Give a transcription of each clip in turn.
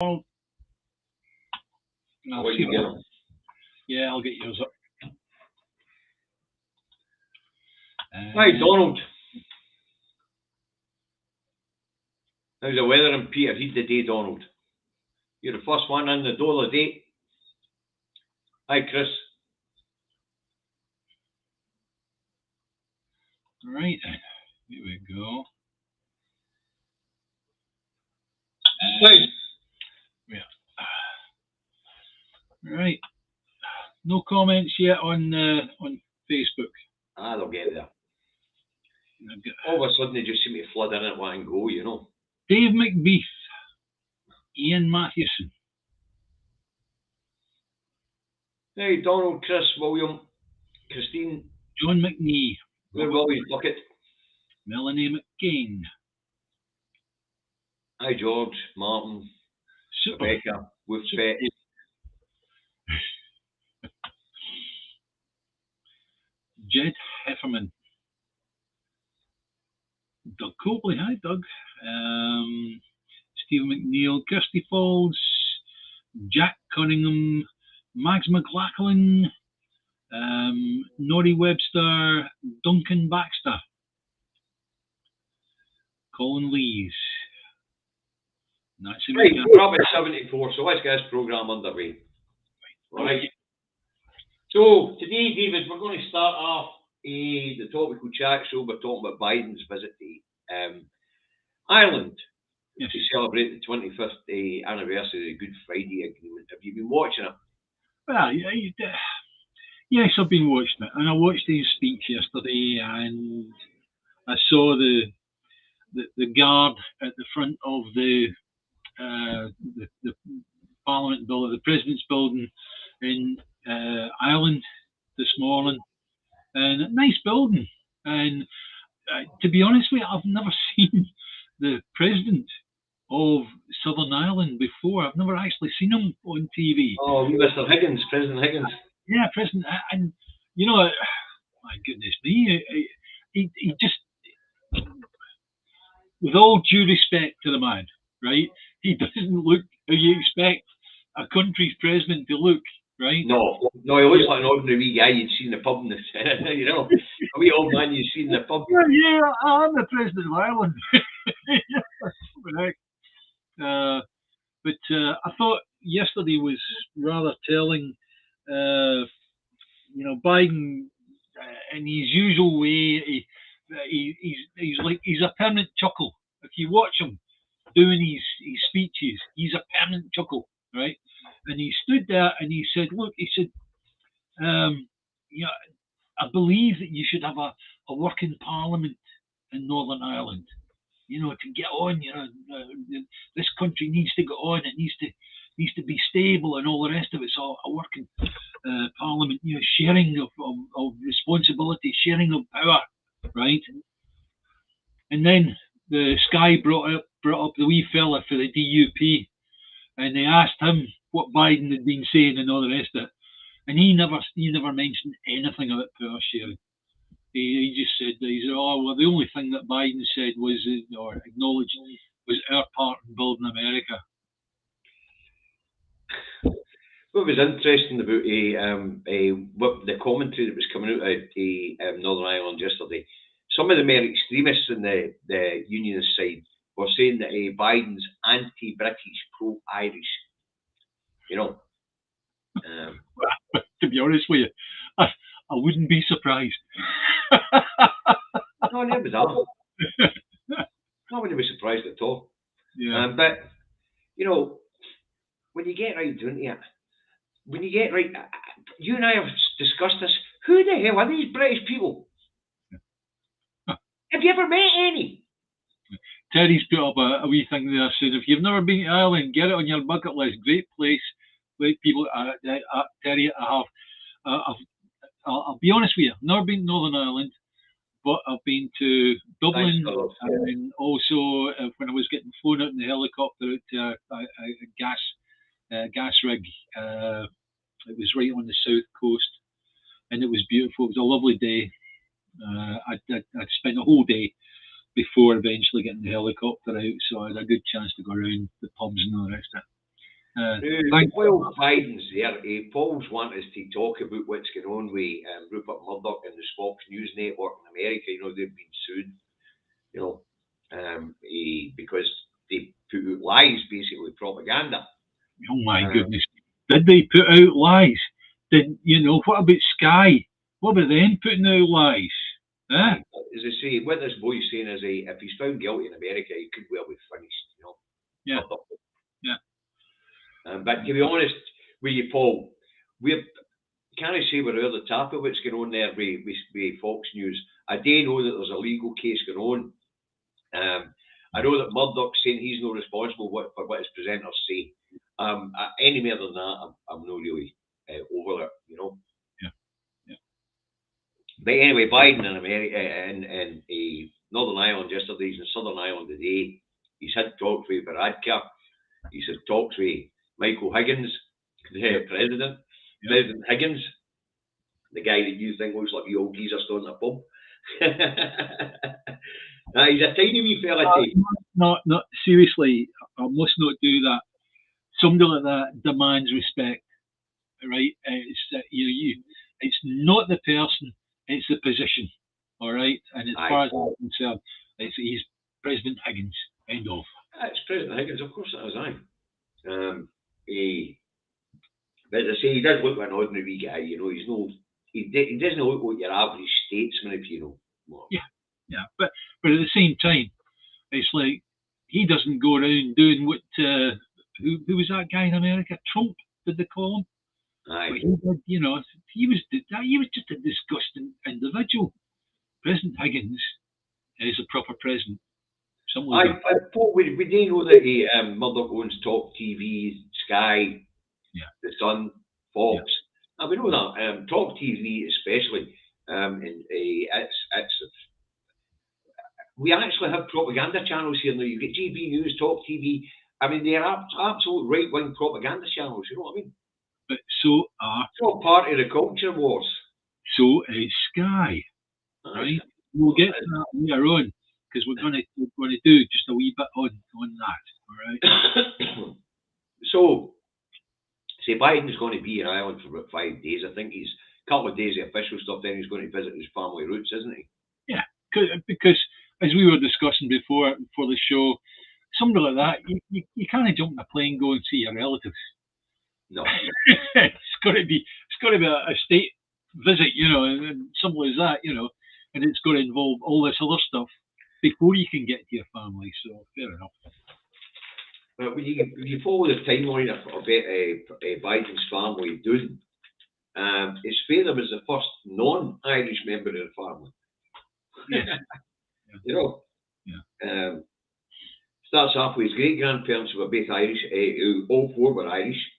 I'll see what yeah, I'll get yours up. Hi, Donald. How's the weather in Peterhead today, Donald? You're the first one in the door of the day. Hi, Chris. Right, here we go. Right. Yeah. Right. No comments yet on Facebook. They'll get there. All of a sudden, they just seem to flood in at one go, you know. Dave McBeath, Ian Mathewson. Hey, Donald, Chris, William, Christine. John McNee. Where Willie's bucket? Melanie McCain. Hi, George, Martin, Super. Rebecca, Wolfspet. Jed Hefferman. Doug Copley, hi Doug. Stephen McNeil, Kirsty Falls, Jack Cunningham, Mags McLachlan, Norrie Webster, Duncan Baxter, Colin Lees. That's right, we're up at 74, so let's get this programme underway. Right. So, today, David, we're going to start off the Topical Chat show by talking about Biden's visit to Ireland to celebrate the 25th anniversary of the Good Friday Agreement. Have you been watching it? Well, yes, I've been watching it, and I watched his speech yesterday, and I saw the guard at the front of the Parliament building, the President's building in Ireland this morning, and a nice building. And to be honest with you, I've never seen the President of Southern Ireland before. I've never actually seen him on TV. Oh, Mr. Higgins, President Higgins. Yeah, President, and you know, my goodness me, he just, with all due respect to the man, right? He doesn't look how you expect a country's president to look, right? No, he looks like an ordinary wee guy you'd see in the pub, you know, a wee old man you'd see in the pub. Yeah, I'm the president of Ireland. But I thought yesterday was rather telling. You know, Biden, in his usual way, he's a permanent chuckle. If you watch him doing his speeches, he's a permanent chuckle, right? And he stood there and he said, "Look," he said, "you know, I believe that you should have a working parliament in Northern Ireland. You know, to get on. You know, this country needs to go on. It needs to be stable and all the rest of it. So a working parliament, you know, sharing of responsibility, sharing of power, right?" And then the Sky brought up the wee fella for the DUP, and they asked him what Biden had been saying and all the rest of it, and he never mentioned anything about power sharing. He just said, "Oh well, the only thing that Biden said was, or acknowledged, was our part in building America." What was interesting about the commentary that was coming out of Northern Ireland yesterday, some of the more extremists on the unionist side were saying that Biden's anti-British, pro-Irish. You know. To be honest with you, I wouldn't be surprised. No, never that. I wouldn't be surprised at all. Yeah. But you know, when you get right down to it, you and I have discussed this. Who the hell are these British people? Have you ever met any? Terry's put up a wee thing there saying, if you've never been to Ireland, get it on your bucket list. Great place, great people. Terry, I'll be honest with you, I've never been to Northern Ireland, but I've been to Dublin, and also when I was getting flown out in the helicopter out to a gas rig. It was right on the south coast, and it was beautiful. It was a lovely day. I'd spent a whole day before eventually getting the helicopter out, so I had a good chance to go around the pubs and all the rest of it. While Biden's there, Paul's wanting us to talk about what's going on with Rupert Murdoch and the Fox News Network in America. You know, they've been sued, you know, because they put out lies, basically propaganda. Oh my goodness. Did they put out lies? What about Sky? What about them putting out lies? Huh? As I say, what this boy's saying is if he's found guilty in America, he could well be finished, you know. Yeah. But to be honest with you, Paul, we can't say we're over the top of what's going on there with Fox News. I do know that there's a legal case going on. I know that Murdoch's saying he's not responsible for what his presenters say. Any more than that, I'm not really over it, you know. Yeah. But anyway, Biden in America and Northern Ireland yesterday, he's in Southern Ireland today. He's had talks with Varadkar. He's had talks with Michael Higgins, the president. Yeah. President Higgins, the guy that you think looks like the old geezer stood in a pub. He's a tiny wee fella. No, seriously, I must not do that. Somebody like that demands respect, right? It's not the person, it's the position, all right? And as far as I'm concerned, he's President Higgins, end of. It's President Higgins, of course it is, but as I say, he does look like an ordinary wee guy, you know. He doesn't look like your average statesman, if you know. Yeah, but at the same time, it's like he doesn't go around doing what who was that guy in America? Trump, did they call him? Aye. But he was just a disgusting individual. President Higgins is a proper president. Paul, we do know that Murdoch owns Talk TV, Sky, The Sun, Fox. Yeah. And we know that Talk TV especially, we actually have propaganda channels here now. You get GB News, Talk TV. I mean, they're absolute right-wing propaganda channels. You know what I mean? But it's all part of the culture wars. So is Sky, right? We'll get to that later on because we're going to do just a wee bit on that. All right. So, say Biden's going to be in Ireland for about 5 days. I think he's a couple of days of official stuff. Then he's going to visit his family roots, isn't he? Yeah, because as we were discussing before the show, somebody like that, you can't jump in a plane and go and see your relatives. No, it's got to be a state visit, you know, and something like that, you know, and it's got to involve all this other stuff before you can get to your family. So fair enough. But when you follow the timeline of Biden's family doing, his father was the first non-Irish member of the family. Yeah. You know. Yeah. Starts off with his great-grandparents who were both Irish, who all four were Irish,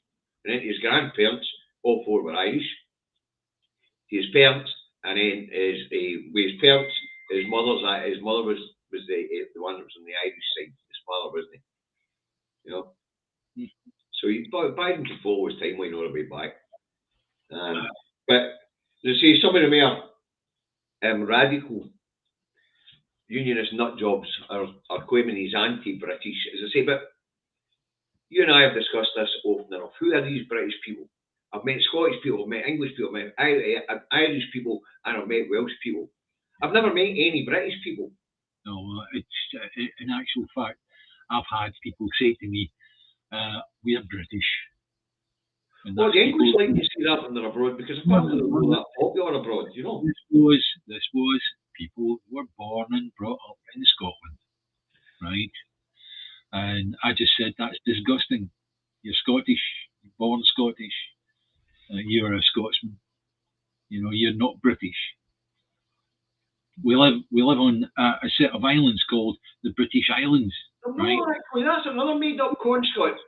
and then his grandparents, all four were Irish. His parents, and then with his parents, his mother was the one that was on the Irish side. His father wasn't. You know. So Biden can follow his timeline all the way back. But you see, some of the more radical unionist nut jobs are claiming he's anti-British, as I say, but you and I have discussed this often enough. Who are these British people? I've met Scottish people, I've met English people, I've met Irish people, and I've met Welsh people. I've never met any British people. No, it's in actual fact, I've had people say to me, we're British. Well, the English like to say that when they're abroad because apparently they're not that popular abroad, you know. This was people who were born and brought up in Scotland, right? And I just said, that's disgusting. You're Scottish, you're born Scottish, you're a Scotsman. You know, you're not British. We live on a set of islands called the British Islands, right? No, actually, that's another made-up construct.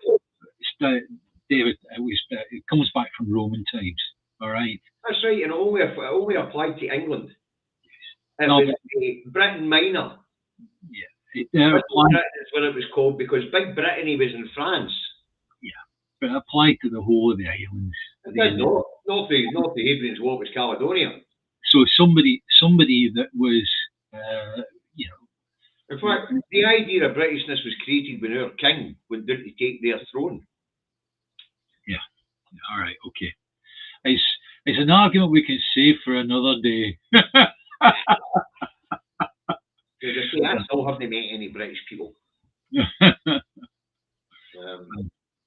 David, it comes back from Roman times, all right? That's right, and it only applied to England. It No, was Britain Minor. Yeah. That's what it was called because Big Brittany was in France. Yeah, but it applied to the whole of the islands. It did not. Not the Hadrian's Wall was Caledonia. So somebody that was, you know. In fact, the idea of Britishness was created when our king went down to take their throne. All right, okay. It's an argument we can save for another day. I still haven't met any British people.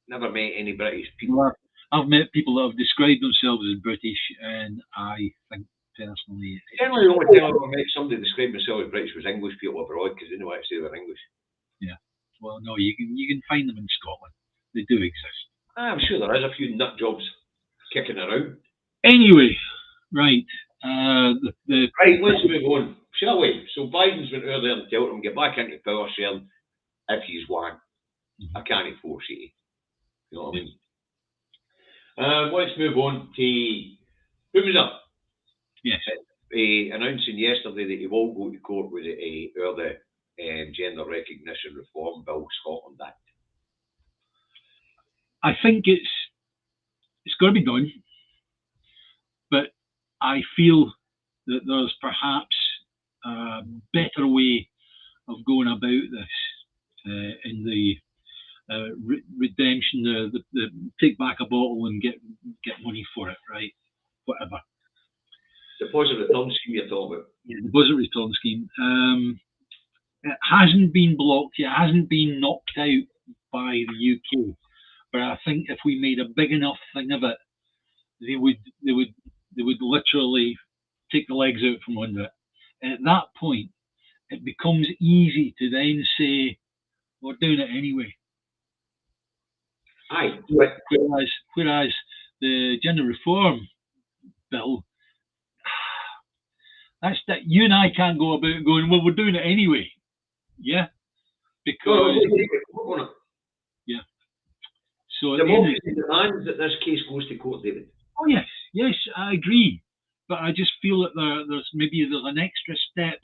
Never met any British people. Well, I've met people that have described themselves as British, and I think personally, Generally, the only time I ever met somebody describe themselves as British was English people abroad because they know how to say they're English. Yeah. Well, no, you can find them in Scotland. They do exist. I'm sure there is a few nut jobs kicking around. Anyway, right. Right, let's move on, shall we? So Biden's went earlier and told him get back into power, sharing if he's won. I can't force it. You know what I mean? Let's move on to Boomer. Yes. Announcing yesterday that he won't go to court with the Gender Recognition Reform Bill Scotland Act. I think it's got to be done, but I feel that there's perhaps a better way of going about this in the redemption, the take back a bottle and get money for it, right? Whatever. Deposit return scheme you're talking about. Yeah, the deposit return scheme. It hasn't been blocked yet. It hasn't been knocked out by the UK. But I think if we made a big enough thing of it, they would literally take the legs out from under it. And at that point, it becomes easy to then say, we're doing it anyway. Aye. Whereas the gender reform bill, that's that you and I can't go about going, well, we're doing it anyway. Yeah? Because yeah. So democracy demands that this case goes to court, David. Oh yes, I agree. But I just feel that there's an extra step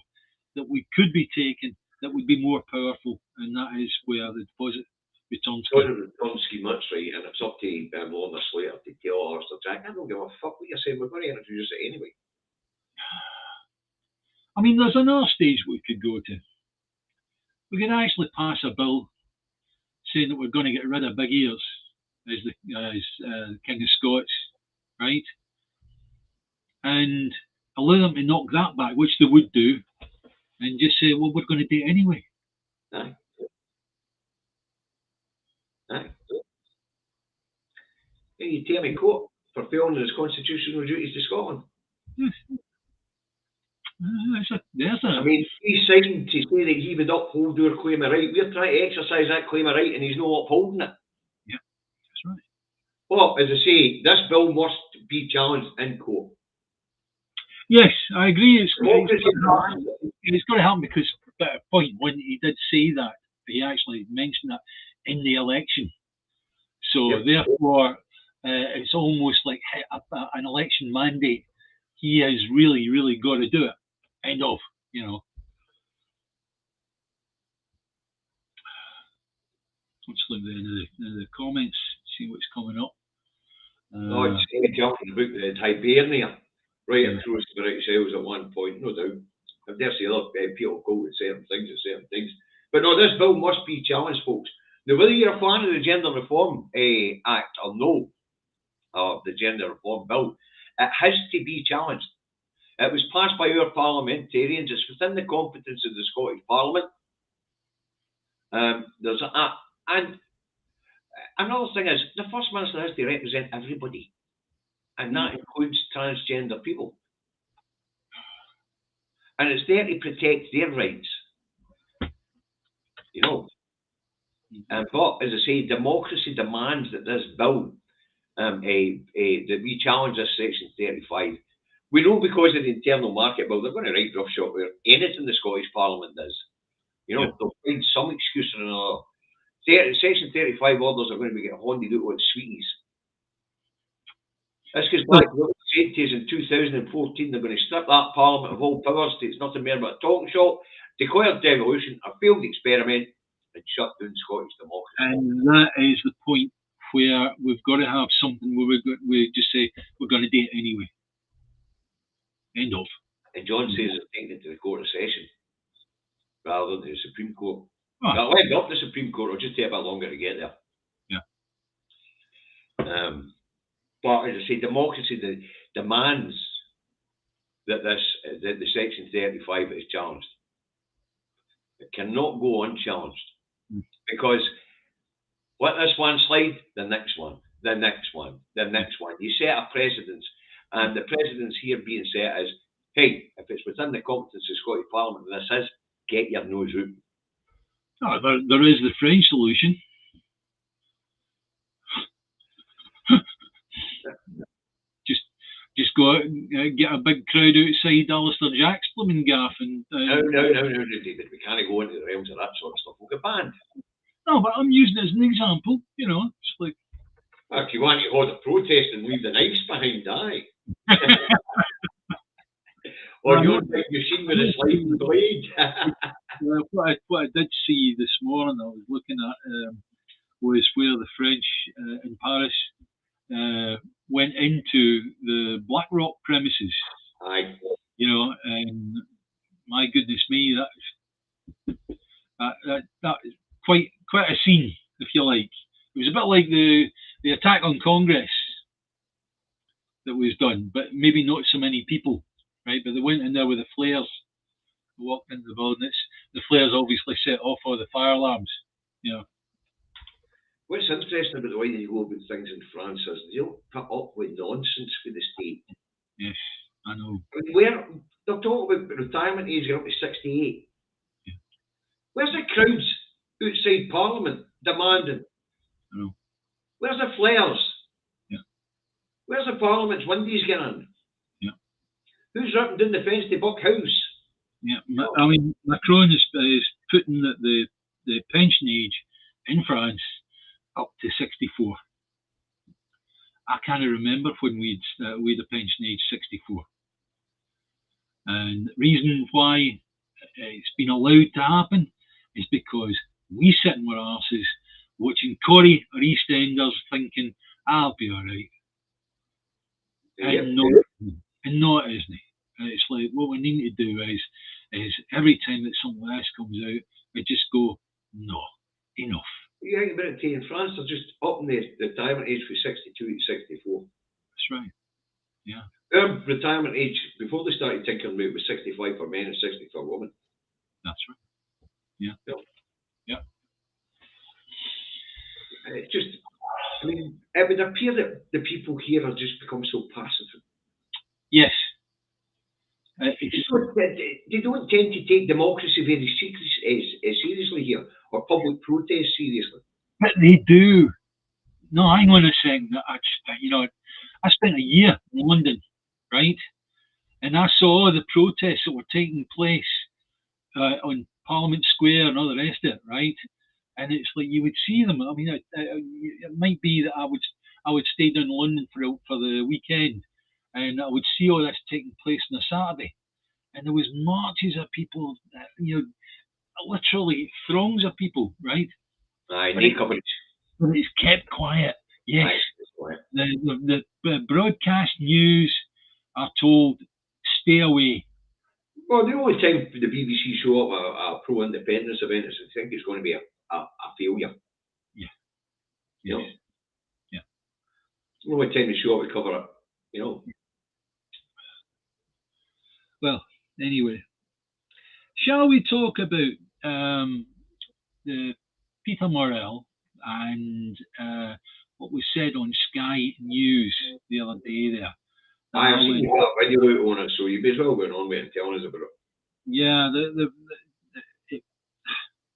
that we could be taking that would be more powerful, and that is where the deposit return scheme, that's right, and it's up to Lorna Slater to tell us, Jack, I don't give a fuck what you're saying, we're going to introduce it anyway. I mean, there's another stage we could go to. We could actually pass a bill saying that we're going to get rid of big ears as the King of Scots, right? And allow them to knock that back, which they would do, and just say, well, we're going to do it anyway. Aye. You take him in court for failing his constitutional duties to Scotland. Yes. I mean, he's signed to say that he would uphold our claim of right. We're trying to exercise that claim of right, and he's not upholding it. Yeah, that's right. Well, as I say, this bill must be challenged in court. Yes, I agree. It's going to happen because at a point when he did say that, he actually mentioned that in the election. So therefore, it's almost like an election mandate. He has really, really got to do it. End of, you know. Let's look at the end of the comments, see what's coming up. It's talking about the Hibernia, right across the British Isles at one point, no doubt. I dare say other people go with certain things. But no, this bill must be challenged, folks. Now, whether you're a fan of the Gender Reform Act or no, or the Gender Reform Bill, it has to be challenged. It was passed by our parliamentarians. It's within the competence of the Scottish Parliament. And another thing is, the First Minister has to represent everybody, and that includes transgender people. And it's there to protect their rights. You know. But, as I say, democracy demands that this bill, that we challenge this Section 35. We know because of the internal market bill, they're going to write roughshod where anything the Scottish Parliament does. You know, they'll find some excuse or another. Section 35 orders are going to be getting handed out like sweeties. That's because Black said to us in 2014 they're going to strip that Parliament of all powers to it's nothing more but a talking shop, declare devolution, a failed experiment, and shut down Scottish democracy. And that is the point where we've got to have something where we just say we're going to do it anyway. End of. And John says it's taken it to the Court of Session rather than the Supreme Court. Oh. I'll end up the Supreme Court. It'll just take a bit longer to get there. Yeah. But as I say, democracy demands that the Section 35 is challenged. It cannot go unchallenged. Because let this one slide, the next one, the next one, the next one. You set a precedence, and the precedence here being set is, hey, if it's within the competence of Scottish Parliament, and this is, get your nose out. Oh, there is the French solution. Just go out and get a big crowd outside Alistair Jack's blooming gaff. And, no, David. We can't go into the realms of that sort of stuff. We'll get banned. No, but I'm using it as an example. You know, it's like. Well, if you want to hold a protest and leave the knives behind, aye. Or your big machine with a sliding blade. Well, what I did see this morning, I was looking at, was where the French in Paris went into the Blackrock premises. Aye. You know, and my goodness me, that is quite a scene, if you like. It was a bit like the attack on Congress that was done, but maybe not so many people, right? But they went in there with the flares, walked into the building. The flares obviously set off all the fire alarms, you know. What's interesting about the way they go about things in France is they don't put up with nonsense with the state. Yes, I know. I mean, they're talking about retirement age going up to 68. Yeah. Where's the crowds outside Parliament demanding? I know. Where's the flares? Yeah. Where's the Parliament's windies getting? Yeah. Who's ripping down the fence to Buck House? Yeah, I mean, Macron is putting the pension age in France up to 64. I can't remember when we'd a pension age 64. And the reason why it's been allowed to happen is because we sit in our arses watching Corrie or EastEnders thinking, I'll be all right. Yep. And not, isn't it? It's like, what we need to do is every time that something like this comes out, we just go, no, enough. Yeah, you better in France, they're just upping the retirement age from 62 to 64. That's right. Yeah. Their retirement age, before they started tinkering about, was 65 for men and 60 for women. That's right. Yeah. Yeah. And it's just, I mean, it would appear that the people here have just become so passive. Yes. They don't tend to take democracy very seriously here, or public protest seriously. But they do. No, hang on a second. I spent a year in London, right? And I saw the protests that were taking place on Parliament Square and all the rest of it, right? And it's like you would see them. I mean, it might be that I would stay down in London for the weekend, and I would see all this taking place on a Saturday, and there was marches of people, literally throngs of people, right? Aye, no coverage. But it's kept quiet. Yes. Aye, it's quiet. The broadcast news are told, stay away. Well, the only time the BBC show up a pro-independence event is I think it's going to be a failure. Yeah. You know? Yeah. The only time they show up, we cover it, you know. Well, anyway, shall we talk about the Peter Morrell and what was said on Sky News the other day there? I've seen that video on it, so you may as well go on with it and telling us about it. Yeah,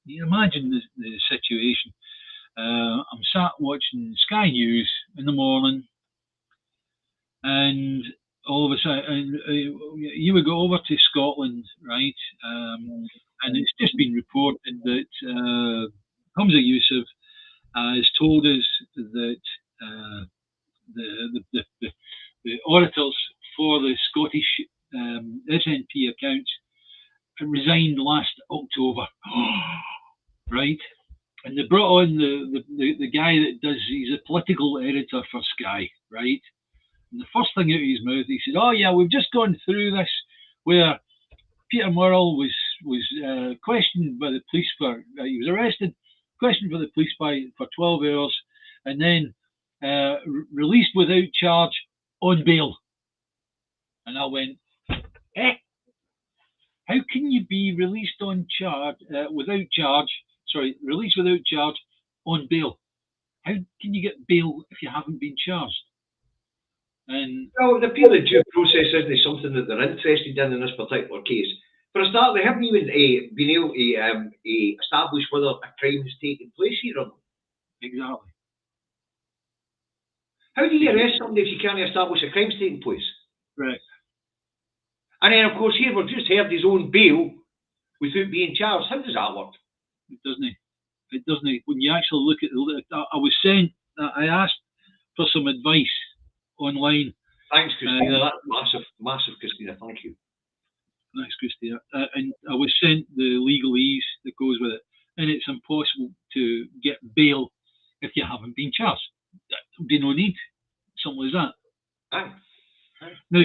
you imagine the situation. I'm sat watching Sky News in the morning, and all of a sudden, you would go over to Scotland, right? And it's just been reported that Hamza Yusuf has told us that the auditors for the Scottish SNP accounts resigned last October, right? And they brought on the guy that he's a political editor for Sky, right? And the first thing out of his mouth, he said, "Oh yeah, we've just gone through this where Peter Morrell was questioned by the police he was arrested, questioned by the police for 12 hours, and then released without charge on bail. And I went, eh? How can you be released on charge without charge? Sorry, released without charge on bail. How can you get bail if you haven't been charged? And well, the appeal of due process isn't something that they're interested in this particular case. For a start, they haven't even been able to establish whether a crime has taken place here or not. Exactly. How do you arrest somebody if you can't establish a crime's taken place? Right. And then, of course, here we've just heard his own bail without being charged. How does that work? It doesn't. It doesn't. When you actually look at I asked for some advice online. Thanks, Christina. That's massive, Christina. Thank you. Thanks, Christina. And I was sent the legalese that goes with it, and it's impossible to get bail if you haven't been charged. There'd be no need. Something as that. Aye. Now,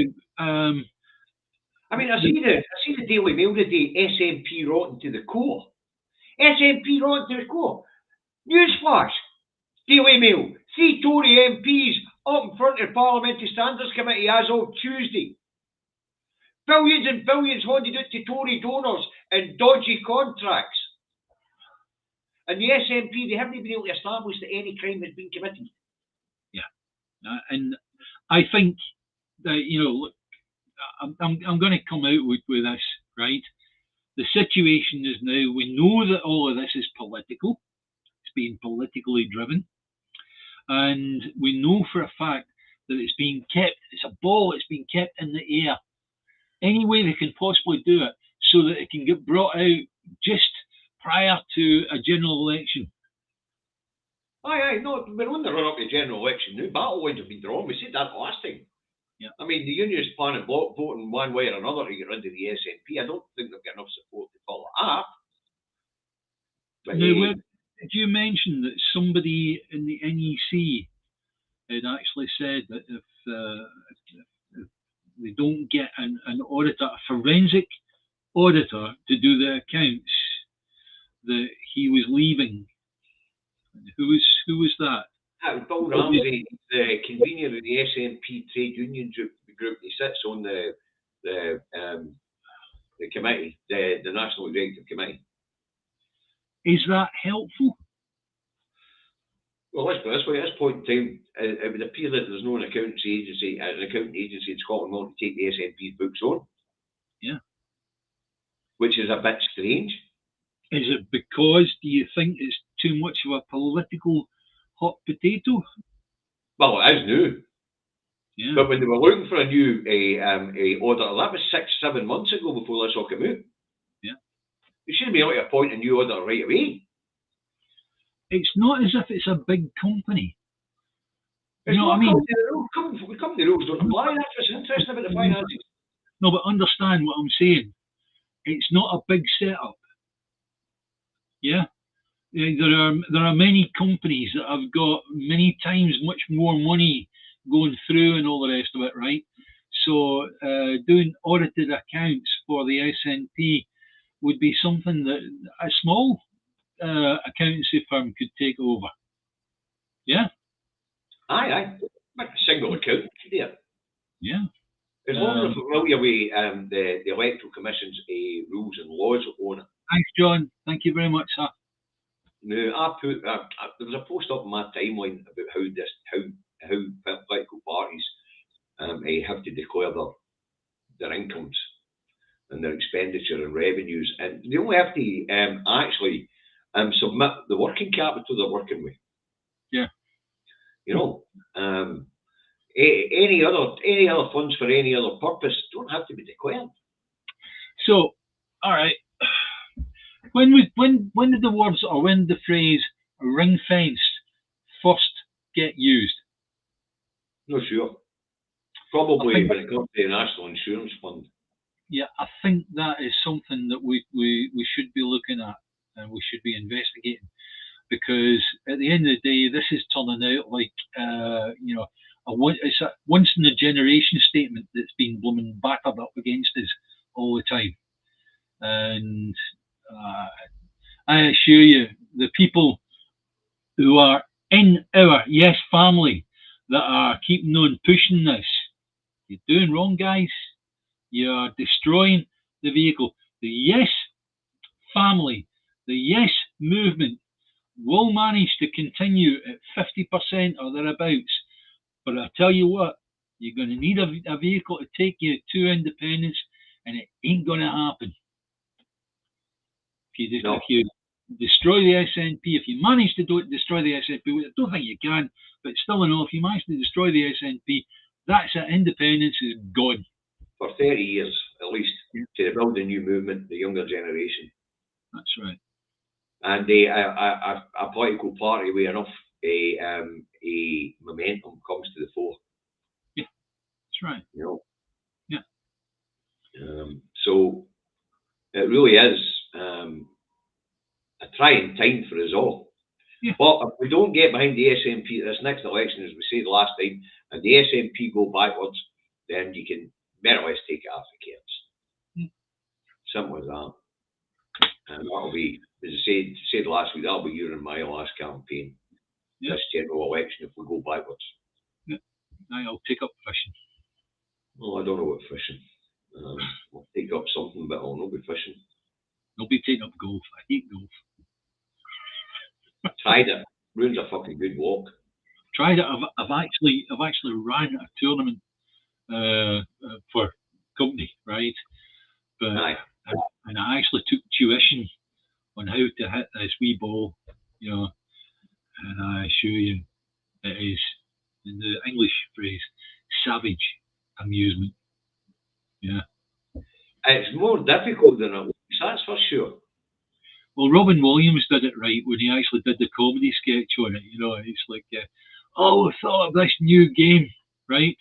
I mean, I see the Daily Mail today. SNP rotten to the core. SNP rotten to the core. Newsflash. Daily Mail. 3 Tory MPs up in front of Parliamentary Standards Committee as of Tuesday. Billions and billions handed out to Tory donors in dodgy contracts. And the SNP, they haven't been able to establish that any crime has been committed. Yeah. And I think that, look, I'm going to come out with this, right? The situation is now, we know that all of this is political. It's being politically driven. And we know for a fact that it's being kept, it's a ball, it's being kept in the air. Any way they can possibly do it so that it can get brought out just prior to a general election. Aye, no, we're on the run up to the general election now. Battle lines have been drawn. We said that last time. Yeah. I mean, the unionists planning voting one way or another to get rid of the SNP. I don't think they've got enough support to follow up. But now, did you mention that somebody in the NEC had actually said that if they don't get an auditor, a forensic auditor, to do the accounts, that he was leaving? Who was that? That was Bill Ramsey, the convener of the SNP trade union group. He sits on the committee, the National Executive Committee. Is that helpful? Well, let's put it this way. At this point in time, it would appear that there's no accounting agency in Scotland willing to take the SNP's books on. Yeah. Which is a bit strange. Is it because, do you think it's too much of a political hot potato? Well, it is new. Yeah. But when they were looking for a new auditor, that was 6-7 months ago before this all came out. Yeah. You shouldn't be able to appoint a new auditor right away. It's not as if it's a big company. It's you know what I mean? Company rules don't apply. That's what's interesting about the finances. No, but understand what I'm saying. It's not a big setup. Yeah? There are many companies that have got many times much more money going through and all the rest of it, right? So doing audited accounts for the SNP would be something that a small accountancy firm could take over. Yeah? Aye. Like a single accountant there. Yeah. As long as we're familiar with the Electoral Commission's rules and laws on it. Thanks, John. Thank you very much, sir. Now, there was a post up on my timeline about how political parties have to declare their incomes and their expenditure and revenues, and they only have to actually submit the working capital they're working with. Yeah. Any other funds for any other purpose don't have to be declared. So, all right. When did the words, or when did the phrase ring fenced first get used? Not sure. Probably when it comes to the National Insurance Fund. Yeah, I think that is something that we should be looking at and we should be investigating, because at the end of the day, this is turning out like it's a once in a generation statement that's been blooming battered up against us all the time. And I assure you, the people who are in our family that are keeping on pushing this, you're doing wrong, guys. You are destroying the vehicle. The Yes family, the Yes movement will manage to continue at 50% or thereabouts. But I tell you what, you're going to need a vehicle to take you to independence, and it ain't going to happen. If you destroy the SNP, if you manage to destroy the SNP, I don't think you can, but still enough, if you manage to destroy the SNP, that's it. Independence is gone. For 30 years, at least, to build a new movement, the younger generation. That's right. And a political party with enough a momentum comes to the fore. Yeah, that's right. You know. Yeah. So it really is a trying time for us all. Yeah. But if we don't get behind the SNP this next election, as we said last time, and the SNP go backwards, then you can better or less take it off the cards. Simple as that. And that'll be, as I said last week, that'll be your and my last campaign. Yeah. This general election, if we go backwards. Yeah. I'll take up fishing. Well, I don't know what fishing. I'll take up something, but I'll not be fishing. I'll be taking up golf. I hate golf. Tried it. Ruins a fucking good walk. Tried it. I've actually ran a tournament for company, right? But and I actually took tuition on how to hit this wee ball, you know, and I assure you, it is, in the English phrase, savage amusement. Yeah. It's more difficult than it looks, that's for sure. Well, Robin Williams did it right when he actually did the comedy sketch on it. You know, it's like, oh, I thought of this new game, right?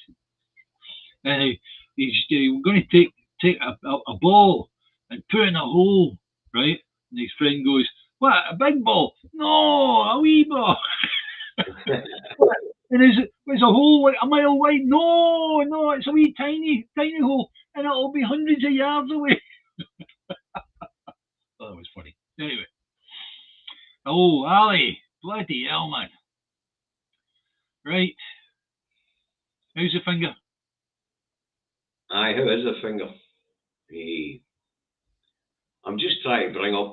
And he's going to take a ball and put it in a hole, right? And his friend goes, "What, a big ball? No, a wee ball." And is a hole like a mile wide? No, it's a wee tiny hole, and it'll be hundreds of yards away. Oh, that was funny. Anyway. Oh, Ali, bloody hell, man. Right. How's the finger? Aye, how is the finger? I'm just trying to bring up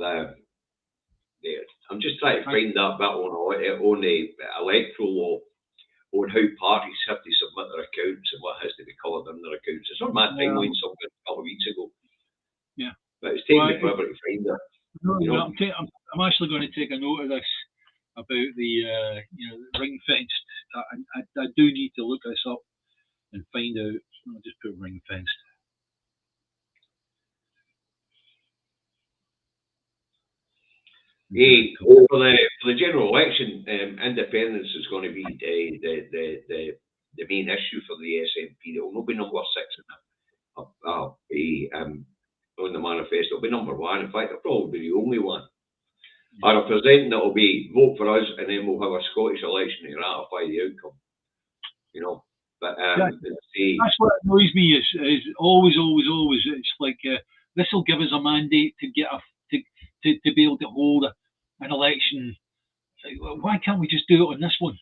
I'm just trying to find that bit on the electoral law, on how parties have to submit their accounts and what has to be covered in their accounts. It's on my timeline somewhere a couple of weeks ago. Yeah. But it's taking me forever to find it. No, I'm actually going to take a note of this about the ring fenced. I do need to look this up and find out. I'll just put ring fenced. For the general election, independence is going to be the main issue for the SNP. There will not be number 6 on the manifesto. It'll be number 1. In fact, it'll probably be the only one. I represent that will be vote for us, and then we'll have a Scottish election to ratify the outcome. You know, but that's what annoys me is always. It's like this will give us a mandate to get to be able to hold an election. Why can't we just do it on this one?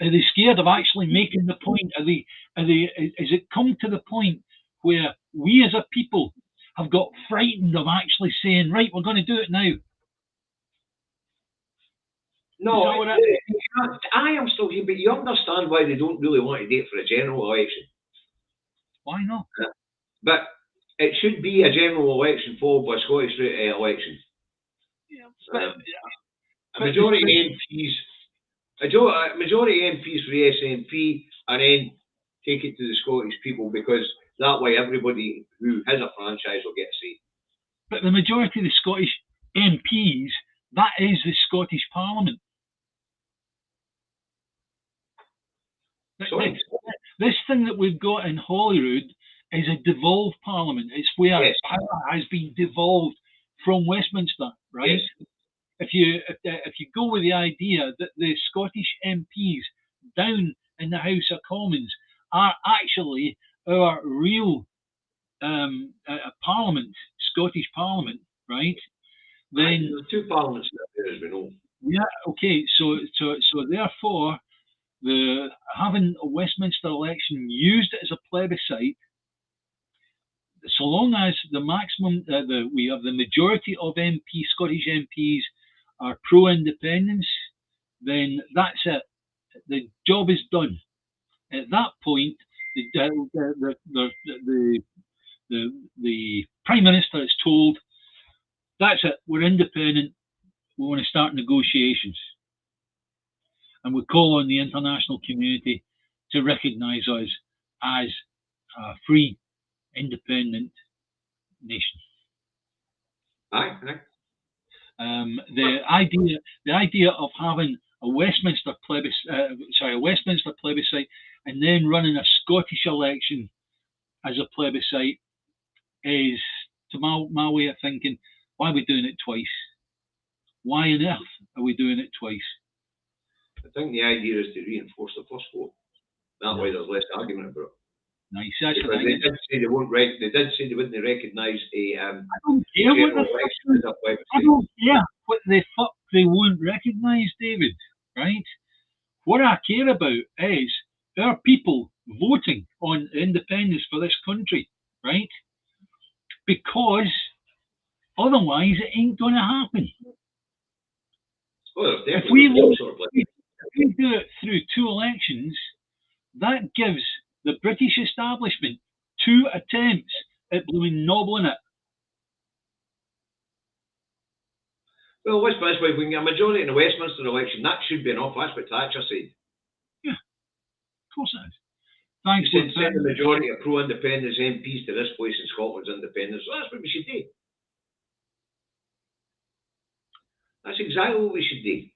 Are they scared of actually making the point? Is it come to the point where we as a people have got frightened of actually saying, right, we're going to do it now? No, I am still here, but you understand why they don't really want to date for a general election. Why not? But it should be a general election followed by a Scottish election. Yeah, a majority of MPs for the SNP, and then take it to the Scottish people, because that way everybody who has a franchise will get a say. But the majority of the Scottish MPs, that is the Scottish Parliament. This thing that we've got in Holyrood is a devolved Parliament. It's where power has been devolved from Westminster, right? Yes. If you go with the idea that the Scottish MPs down in the House of Commons are actually our real Parliament, Scottish Parliament, right? Then there's 2 parliaments there, as we know. Yeah. Okay. So therefore, having a Westminster election used as a plebiscite, so long as the maximum, we have the majority of Scottish MPs are pro-independence, then that's it. The job is done. At that point, the Prime Minister is told, that's it, we're independent, we want to start negotiations. And we call on the international community to recognise us as a free, independent nation. Aye. The idea of having a Westminster plebiscite, and then running a Scottish election as a plebiscite is, to my way of thinking, why are we doing it twice? Why on earth are we doing it twice? I think the idea is to reinforce the first vote. That way there's less argument about it. Nice. Because they did say they won't. They did say they wouldn't recognise a. I don't care what the fuck they won't recognise, David. Right? What I care about is our people voting on independence for this country, right? Because otherwise it ain't going to happen. Well, if we do it through two elections, that gives the British establishment two attempts at nobbling it. Well, let's put it this way, if we can get a majority in the Westminster election, that should be enough. That's what Thatcher said. Yeah, of course it is. Thanks for send the majority of pro-independence MPs to this place in Scotland's independence. So that's what we should do. That's exactly what we should do.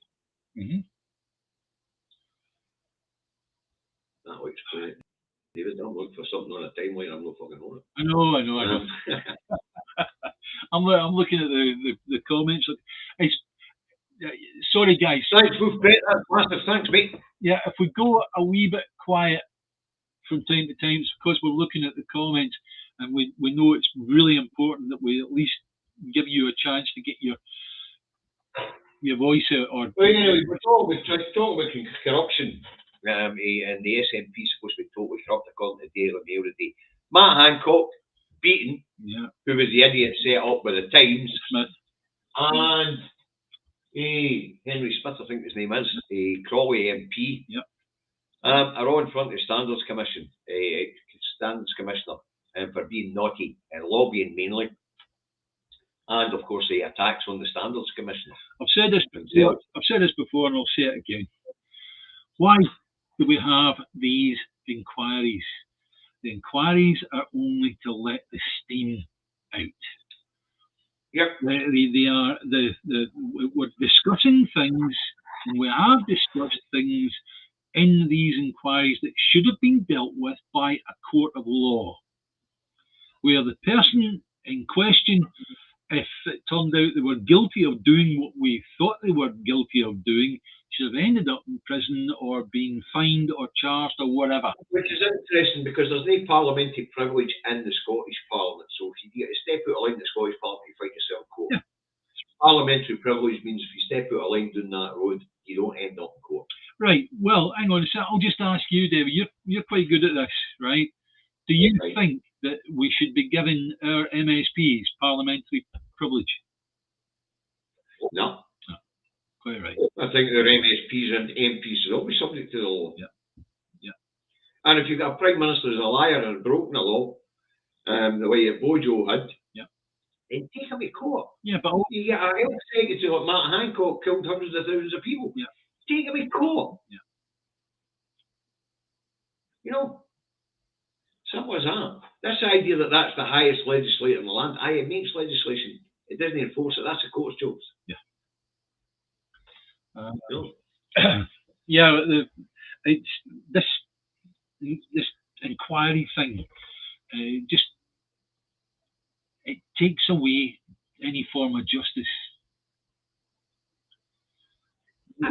That looks great. David, I'm looking for something on a timeline. I'm not fucking on it. I know. I'm looking at the comments. Sorry, guys. Thanks, Wolf Brett. That's massive. Thanks, mate. Yeah, if we go a wee bit quiet from time to time, it's because we're looking at the comments, and we know it's really important that we at least give you a chance to get your voice out. Or well, anyway, we're talking about corruption. And the SNP is supposed to be totally corrupt according to the Daily Mail today. Matt Hancock beaten, who was the idiot set up by the Times, Smith, and Henry Smith, I think his name is, Crawley MP, are all in front of the Standards Commission, Standards Commissioner, for being naughty and lobbying mainly, and of course the attacks on the Standards Commissioner. I've said this before, and I'll say it again. Why do we have these inquiries? The inquiries are only to let the steam out. Yep. They are we're discussing things, and we have discussed things in these inquiries that should have been dealt with by a court of law, where the person in question, if it turned out they were guilty of doing what we thought they were guilty of doing, should have ended up in prison or being fined or charged or whatever. Which is interesting because there's no parliamentary privilege in the Scottish Parliament. So if you get a step out of line in the Scottish Parliament, you find yourself in court. Yeah. Parliamentary privilege means if you step out of line down that road, you don't end up in court. Right. Well, hang on a second. I'll just ask you, David. You're quite good at this, right? Do you think that we should be giving our MSPs parliamentary privilege? No. Quite right. I think their MSPs and MPs should all be subject to the law. Yeah. And if you've got a Prime Minister who's a liar and broken the law, the way Bojo had, then take him to court. Yeah, but you get a health secretary like Matt Hancock killed hundreds of thousands of people. Yeah. Take him to court. Yeah. You know, simple as that. This idea that that's the highest legislator in the land, it makes legislation. It doesn't enforce it. That's the court's jobs. Yeah. It's this inquiry thing. It takes away any form of justice.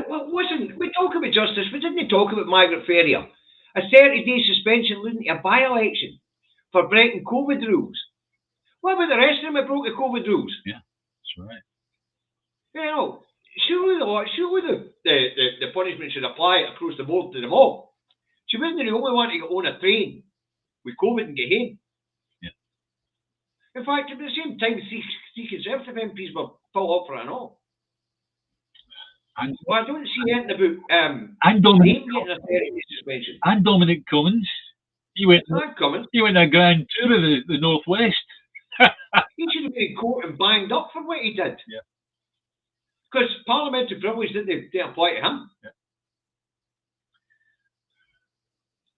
Well, listen, we talk about justice. We didn't talk about Margaret Ferrier. A 30-day suspension leading to a by-election for breaking COVID rules. What about the rest of them who broke the COVID rules? Yeah, that's right. You know, surely the punishment should apply across the board to them all. She wasn't the only one to get on a train with COVID and get home. Yeah. In fact, at the same time, three Conservative MPs were pulled up for an all. And, well, I don't see anything about and Dominic, getting a 30-day suspension. And Dominic Cummins. He went a grand tour of the Northwest. He should have been in court and banged up for what he did. Yeah. Because parliamentary privilege didn't apply to him. Yeah.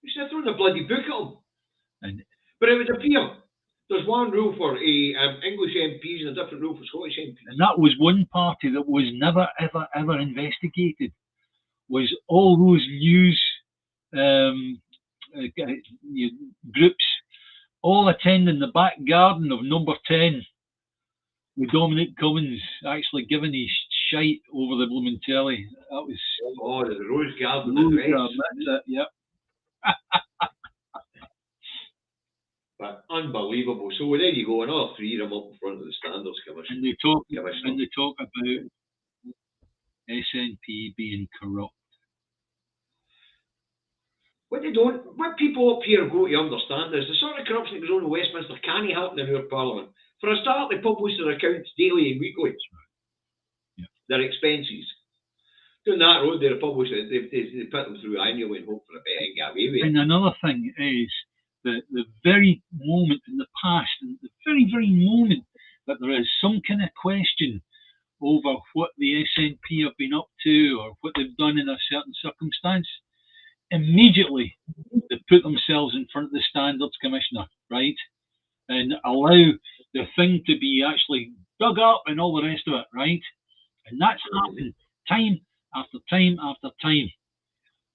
You should have thrown the bloody book at him. And, but it would appear there's one rule for English MPs and a different rule for Scottish MPs. And that was one party that was never, ever, ever investigated. Was all those news groups all attending the back garden of Number 10 with Dominic Cummins actually giving his shite over the blooming telly. That was... Oh, the Rose Garden. That's it, yep. But unbelievable. So there you go, another three of them up in front of the Standards Commission. And they talk about SNP being corrupt. What people up here go to understand is the sort of corruption that goes on in Westminster can't happen in our Parliament. For a start, they publish their accounts daily and weekly. Yeah. Their expenses. Down that road, they publish it. They put them through annually and hope for a bit and get away with it. And another thing is the very moment in the past, and the very, very moment that there is some kind of question over what the SNP have been up to or what they've done in a certain circumstance, immediately they put themselves in front of the Standards Commissioner, right? And allow the thing to be actually dug up and all the rest of it, right? And that's happened time after time after time.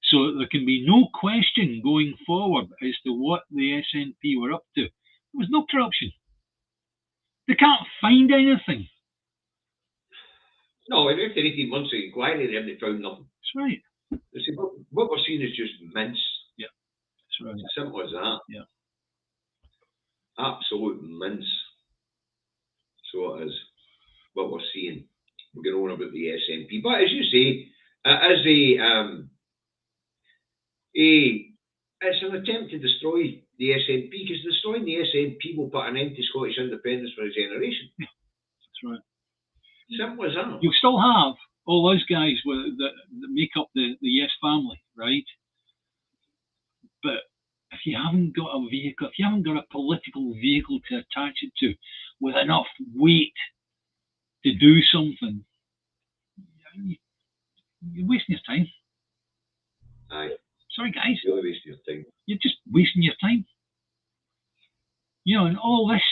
So there can be no question going forward as to what the SNP were up to. There was no corruption. They can't find anything. No, after 18 months of inquiry, they haven't found nothing. That's right. You see, what we're seeing is just mince. Yeah, that's right. Simple as that. Yeah. Absolute mince. So it is what we're seeing. We're going on about the SNP. But as you say, it's an attempt to destroy the SNP, because destroying the SNP will put an end to Scottish independence for a generation. Yeah, that's right. Simple as that. You'll still have all those guys that make up the Yes family, right? But if you haven't got a vehicle, if you haven't got a political vehicle to attach it to with enough weight to do something, you're wasting your time. Aye. Sorry, guys. You're wasting your time. You're just wasting your time. You know, and all this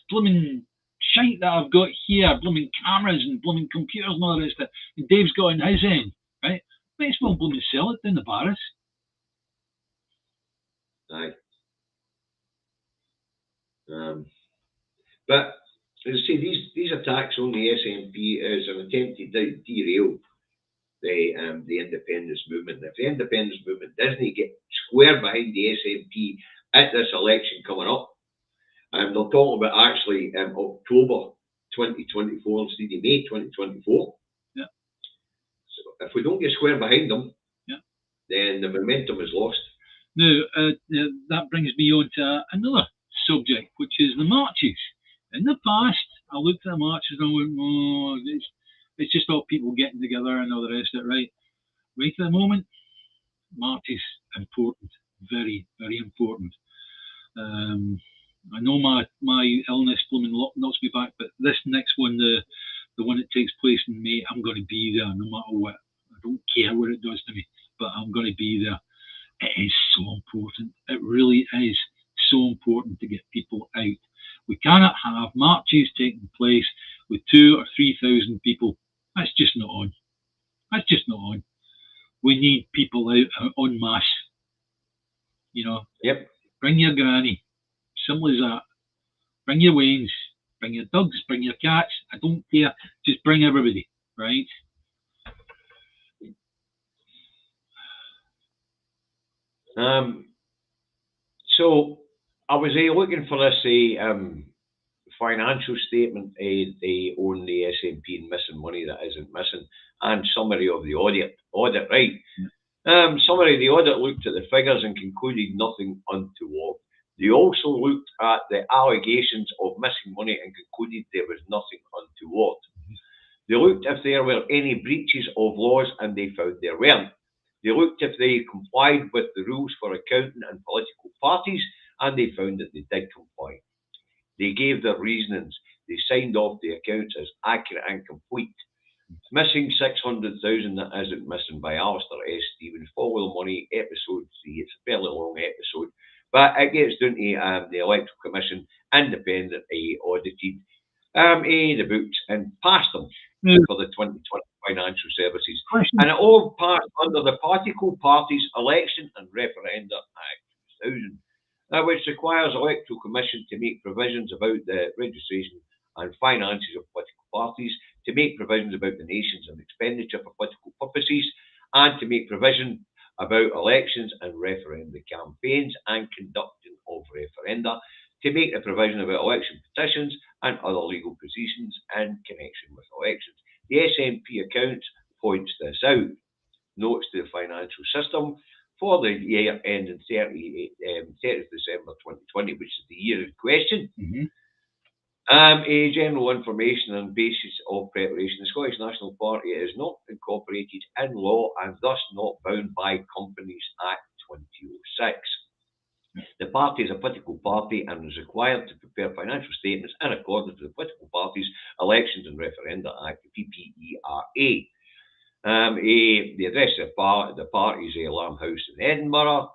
blooming shite that I've got here, blooming cameras and blooming computers and all the rest of it, and Dave's got on his end, right? Might as well blooming sell it down the bars. Aye. But as I say, these attacks on the SNP is an attempt to derail the independence movement. If the independence movement doesn't get square behind the SNP at this election coming up, they're talking about actually October 2024 instead of May 2024. Yeah. So if we don't get square behind them, yeah, then the momentum is lost. Now, that brings me on to another subject, which is the marches. In the past, I looked at the marches and I went, oh, it's just all people getting together and all the rest of it, right? Right at the moment, marches important, very, very important. I know my illness blooming knocks me back, but this next one, the one that takes place in May, I'm going to be there no matter what. I don't care what it does to me, but I'm going to be there. It is so important. It really is so important to get people out. We cannot have marches taking place with 2,000 or 3,000 people. That's just not on. That's just not on. We need people out en masse. You know. Yep. Bring your granny. Simple as that. Bring your Waynes. Bring your dogs. Bring your cats. I don't care. Just bring everybody. Right? So I was looking for this financial statement they own the SNP and missing money that isn't missing, and summary of the audit. Right. Summary of the audit looked at the figures and concluded nothing untoward. They also looked at the allegations of missing money and concluded there was nothing untoward. They looked if there were any breaches of laws and they found there weren't. They looked if they complied with the rules for accounting and political parties and they found that they did comply. They gave their reasonings. They signed off the accounts as accurate and complete. Missing 600,000 that isn't missing by Alistair S. Stevens. Follow the Money, episode 3. It's a fairly long episode, but it gets down to the Electoral Commission, independently audited the books and passed them for the 2020 financial services. And it all passed under the Topical Parties Election and Referenda Act 2000, which requires Electoral Commission to make provisions about the registration and finances of political parties, to make provisions about donations and expenditure for political purposes, and to make provision about elections and referenda campaigns and conducting of referenda, to make the provision about election petitions and other legal proceedings in connection with elections. The SNP accounts points this out. Notes to the financial system for the year ending 30th December 2020, which is the year in question. A general information on basis of preparation. The Scottish National Party is not incorporated in law and thus not bound by Companies Act 2006. The party is a political party and is required to prepare financial statements in accordance with the Political Parties Elections and Referenda Act, PPERA. The address of the party is Alarm House in Edinburgh,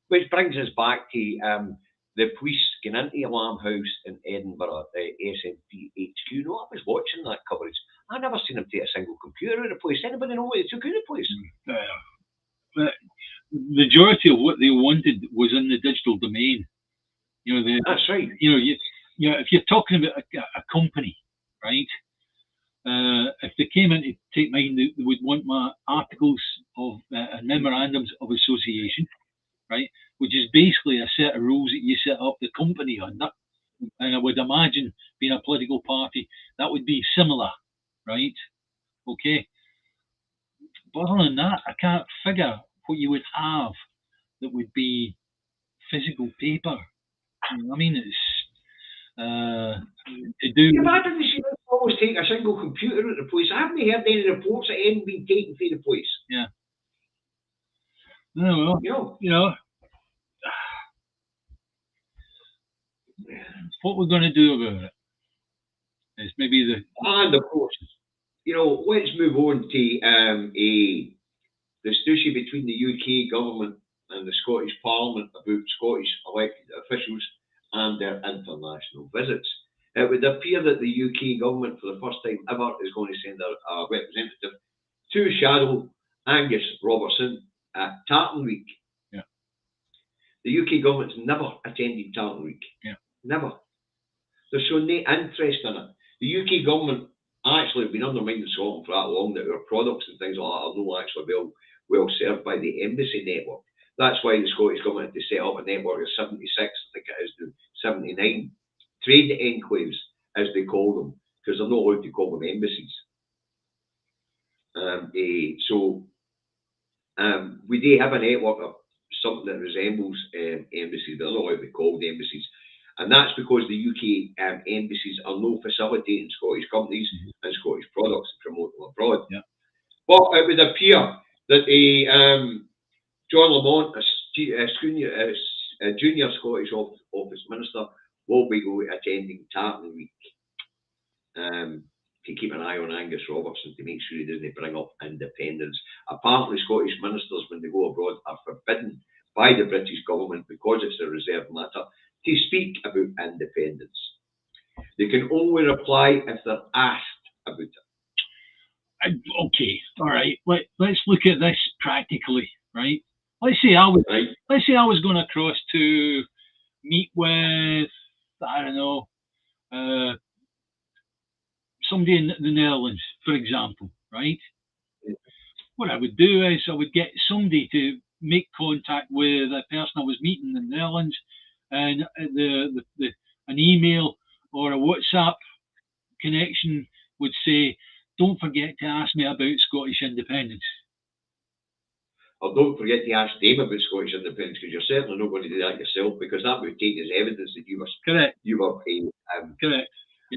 which brings us back to the police going into Alarm House in Edinburgh, the SNP HQ. You know, I was watching that coverage. I never seen them take a single computer out of the place. Anybody know what they took out of the place? The majority of what they wanted was in the digital domain. You know, that's right. You know, if you're talking about a company, right? If they came in to take mine, they would want my articles of and memorandums of association, right? Which is basically a set of rules that you set up the company under. And I would imagine, being a political party, that would be similar, right? Okay. But other than that, I can't figure what you would have that would be physical paper. You know what I mean? It's to do. Yeah, but I didn't see them always take a single computer at the place. I haven't heard any reports that hadn't been taken from the place. Yeah. No, well, you know, what we're going to do about it is maybe the. And of course, you know, let's move on to the discussion between the UK government and the Scottish Parliament about Scottish elected officials and their international visits. It would appear that the UK government, for the first time ever, is going to send a representative to shadow Angus Robertson at Tartan Week. Yeah. The UK government's never attended Tartan Week. Yeah. Never. They're showing no interest in it. The UK government actually have been undermining Scotland for that long that our products and things like that are not actually well served by the embassy network. That's why the Scottish government had to set up a network of 76, I think it is, 79 trade enclaves, as they call them, because they're not allowed to call them embassies. We do have a network of something that resembles embassies. They're not allowed to be called embassies. And that's because the UK embassies are no facilitating Scottish companies and Scottish products to promote them abroad. Yeah. But it would appear that John Lamont, a junior Scottish Office Minister, will be attending Tartan Week to keep an eye on Angus Robertson to make sure he doesn't bring up independence. Apparently, Scottish ministers, when they go abroad, are forbidden by the British government, because it's a reserved matter, to speak about independence. They can only reply if they're asked about it. Okay, all right. Let's look at this practically, right? Let's say I was going across to meet with, I don't know, somebody in the Netherlands, for example, right? What I would do is I would get somebody to make contact with a person I was meeting in the Netherlands, and an email or a WhatsApp connection would say, "Don't forget to ask me about Scottish independence." Or don't forget to ask them about Scottish independence, because you're certainly not going to do that yourself, because that would take as evidence that you were Correct. Correct.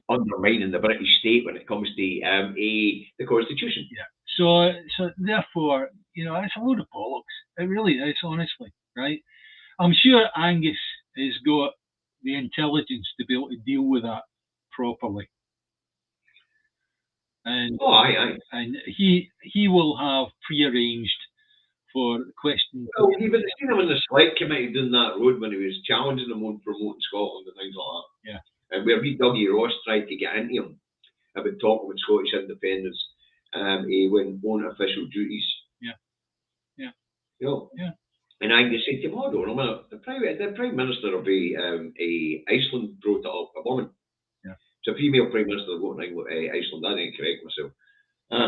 Undermining the British state when it comes to the Constitution. Yeah. So therefore, it's a load of bollocks. It really is, honestly, right? I'm sure Angus has got the intelligence to be able to deal with that properly. And aye. And he will have prearranged for questions. Well, you've seen him in the select committee doing that road when he was challenging them on promoting Scotland and things like that. Yeah. And where Dougie Ross tried to get into him about talking about Scottish independence, he went on official duties. Yeah. Yeah. And Angus said to him, "Hold on a minute, the Prime Minister of Iceland brought it up, a woman. Yeah. It's a female Prime Minister of Iceland, I didn't correct myself.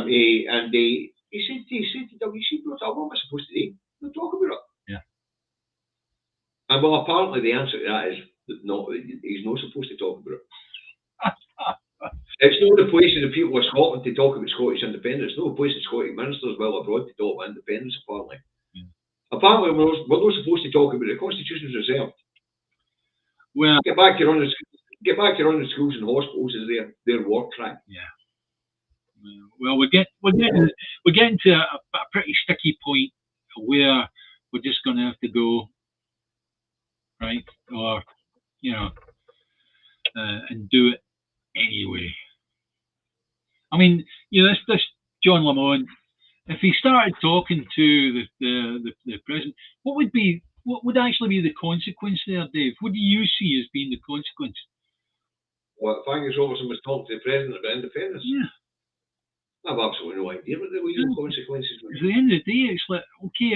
He said to Doug, she brought it up, what am I supposed to do? Don't talk about it." Yeah. And well, apparently the answer to that is that he's not supposed to talk about it. It's not the place of the people of Scotland to talk about Scottish independence. It's not the place of Scottish ministers well abroad to talk about independence, apparently. Apparently, we're not supposed to talk about it. The Constitution is reserved. Well, get back to running schools and hospitals is their war crime. Yeah. Well, we're getting to a pretty sticky point where we're just going to have to go, right, or and do it anyway. I mean, this John Lamont, if he started talking to the president, what would actually be the consequence there, Dave? What do you see as being the consequence? Well, if Angus Robertson was talking to the president about independence? Yeah. I have absolutely no idea what the real consequences would be. At the end of the day, it's like, okay,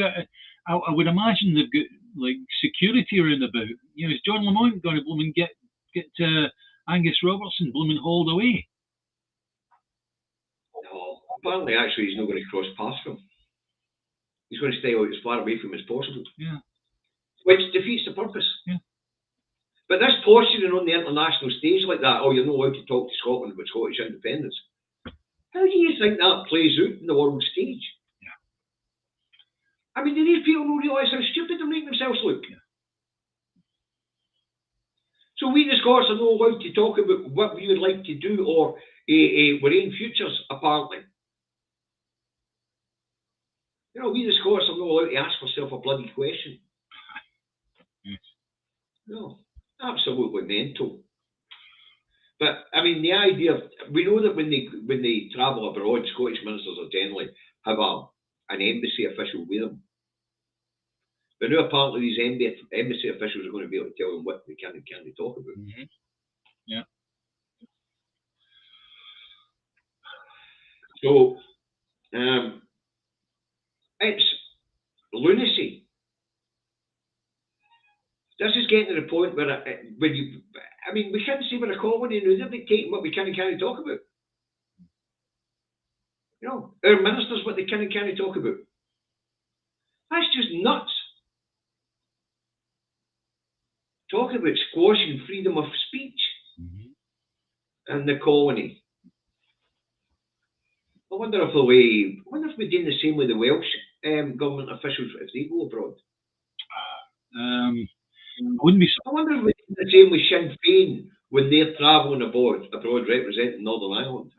I would imagine they've got like security around about. Is John Lamont going to blooming get Angus Robertson blooming hauled away? No, apparently, actually, he's not going to cross paths from him. He's going to stay out as far away from him as possible. Yeah. Which defeats the purpose. Yeah. But this posturing on the international stage like that, you're not allowed to talk to Scotland about Scottish independence. How do you think that plays out in the world stage? Yeah. I mean, do these people not realise how stupid they're making themselves look? Yeah. So we, the Scots, are not allowed to talk about what we would like to do or we're in futures, apparently. We, the Scots, are not allowed to ask ourselves a bloody question. Yes. No, absolutely mental. But I mean, the idea we know that when they travel abroad, Scottish ministers are generally have an embassy official with them. But now apparently these embassy officials are going to be able to tell them what they can and can't talk about. Mm-hmm. Yeah. So it's lunacy. This is getting to the point where we can't say we're a colony now. They're dictating what we can and can't talk about. Our ministers, what they can and can't talk about. That's just nuts. Talking about squashing freedom of speech in the colony. I wonder if we're doing the same with the Welsh government officials if they go abroad. I wouldn't be. I wonder if we're doing the same with Sinn Féin when they're travelling abroad representing Northern Ireland.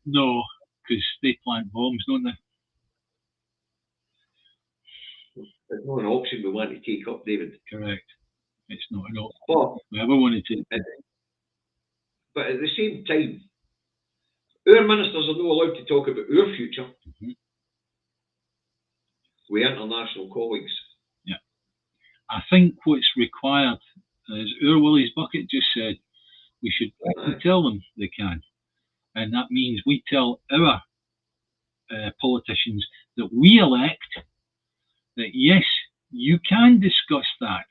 No, because they plant bombs, don't they? It's not an option we want to take up, David. Correct. It's not an option we ever wanted to. But at the same time, our ministers are not allowed to talk about our future with international colleagues. Yeah. I think what's required, as our Willie's Bucket just said, we should tell them they can. And that means we tell our politicians that we elect that, yes, you can discuss that.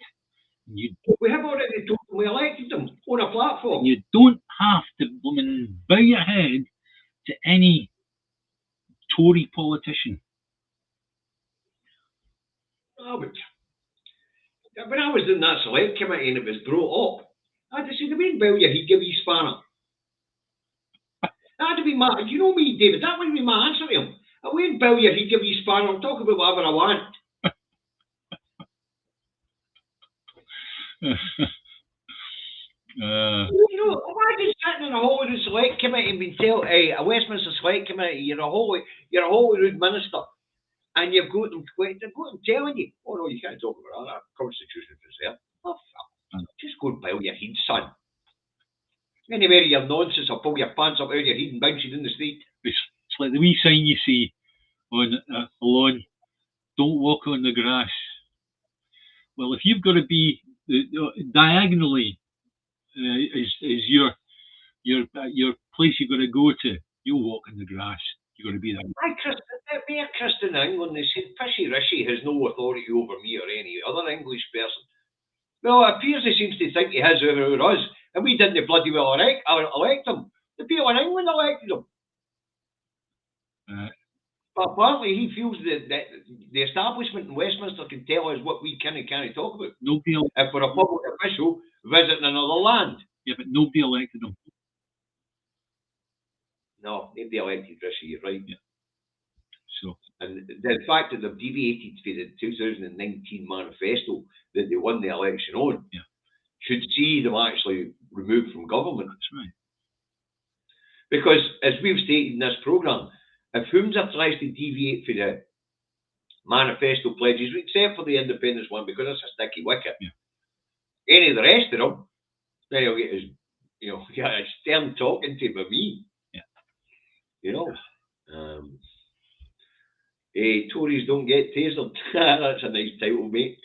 We have already told them we elected them on a platform. You don't have to bow your head to any Tory politician. When I was in that select committee and it was brought up, I just said, Wayne Bellier, he'd give you spanner. That'd be my, you know me, David, that would be my answer to him. Wayne Bellier, he'd give you spanner, I'll talk about whatever I want. You know, imagine sitting in a Holyrood Select Committee and being told, a Westminster Select Committee, you're a Holyrood minister, and you've got them telling you, oh no, you can't talk about that, Constitution is there. Oh, just go and bow your head, son. Anywhere your nonsense, or pull your pants up out of your head and bounce you in the street. It's like the wee sign you see on a lawn, don't walk on the grass. Well, if you've got to be diagonally is your place you've got to go to, you'll walk in the grass. You've got to be there. Me a Christian in England, they said, Fishy Rishi has no authority over me or any other English person. Well, it appears he seems to think he has over us, and we didn't bloody well elect him. The people in England elected him. But apparently he feels that the establishment in Westminster can tell us what we can and can't talk about. If we're a public official visiting another land. Yeah, but nobody elected him. No, nobody elected Rishi, you're right. Yeah. So, and the fact that they've deviated from the 2019 manifesto that they won the election on should see them actually removed from government. That's right. Because, as we've stated in this programme, if Humza tries to deviate from the manifesto pledges, except for the independence one, because it's a sticky wicket, any of the rest of them, then he'll get his, stern talking to by me. Yeah. You know. Tories don't get tasered. That's a nice title, mate.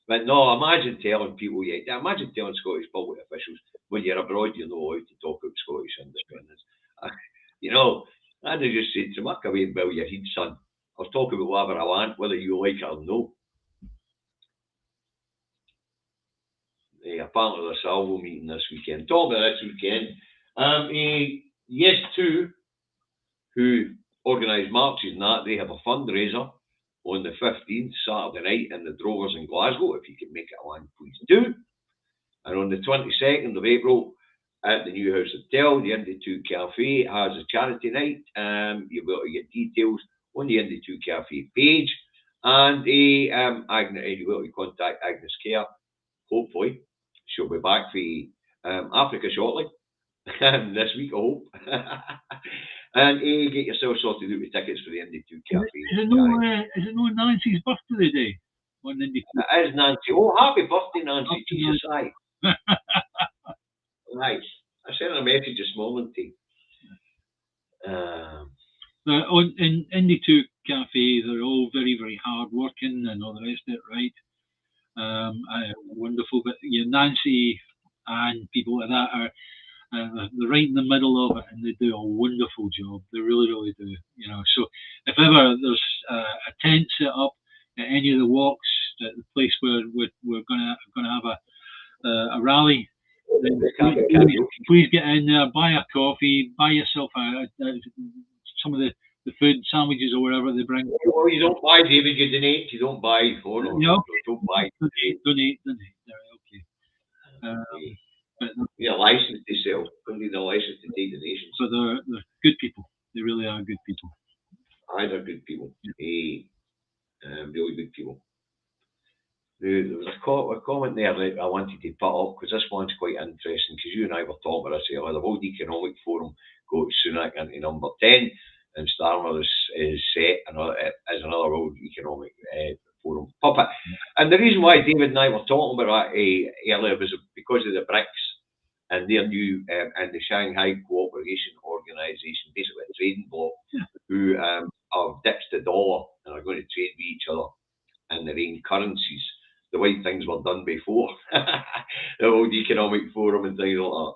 But no, imagine telling people, imagine telling Scottish public officials, when you're abroad, you're not allowed to talk about Scottish independence. I'd have just said to him, "Muck away and bow your head, son. I'll talk about whatever I want, whether you like it or no." Apparently there's a Salvo meeting this weekend. Talking about this weekend, Yes Two, who organise marches and that, they have a fundraiser on the 15th, Saturday night, in the Drovers in Glasgow. If you can make it along, please do. And on the 22nd of April, at the New House Hotel, the Indie 2 Cafe has a charity night. You'll be able to get details on the Indie 2 Cafe page. And you'll be able to contact Agnes Kerr. Hopefully, she'll be back for Africa shortly. This week, I hope. And get yourself sorted out with tickets for the Indie 2 Cafe. Is it no Nancy's birthday day on Indie 2? It is Nancy. Oh, happy birthday, Nancy. Jesus, aye. Right. I sent her a message this morning to you. In Indie 2 Cafe, they're all very, very hard working and all the rest of it, right? Wonderful. But Nancy and people like that are they're right in the middle of it, and they do a wonderful job. They really, really do. So if ever there's a tent set up at any of the walks, at the place where we're going to have a rally, then please get in there, buy a coffee, buy yourself some of the food, sandwiches or whatever they bring. Well, you don't buy, David. You donate. You don't buy. Oh, no, don't buy. Donate. Okay. But you're licensed to sell. Couldn't be the license to take donations. So they're good people. They really are good people. Aye, they're good people. Really good people. There was a comment there that I wanted to put up, because this one's quite interesting, because you and I were talking about this earlier. The World Economic Forum got Sunak into number 10, and Starmer is set as another World Economic Forum puppet. And the reason why David and I were talking about that earlier was because of the BRICS and their new and the Shanghai Cooperation Organization, basically a trading bloc, who have ditched the dollar and are going to trade with each other in their own currencies, the way things were done before the World Economic Forum and things like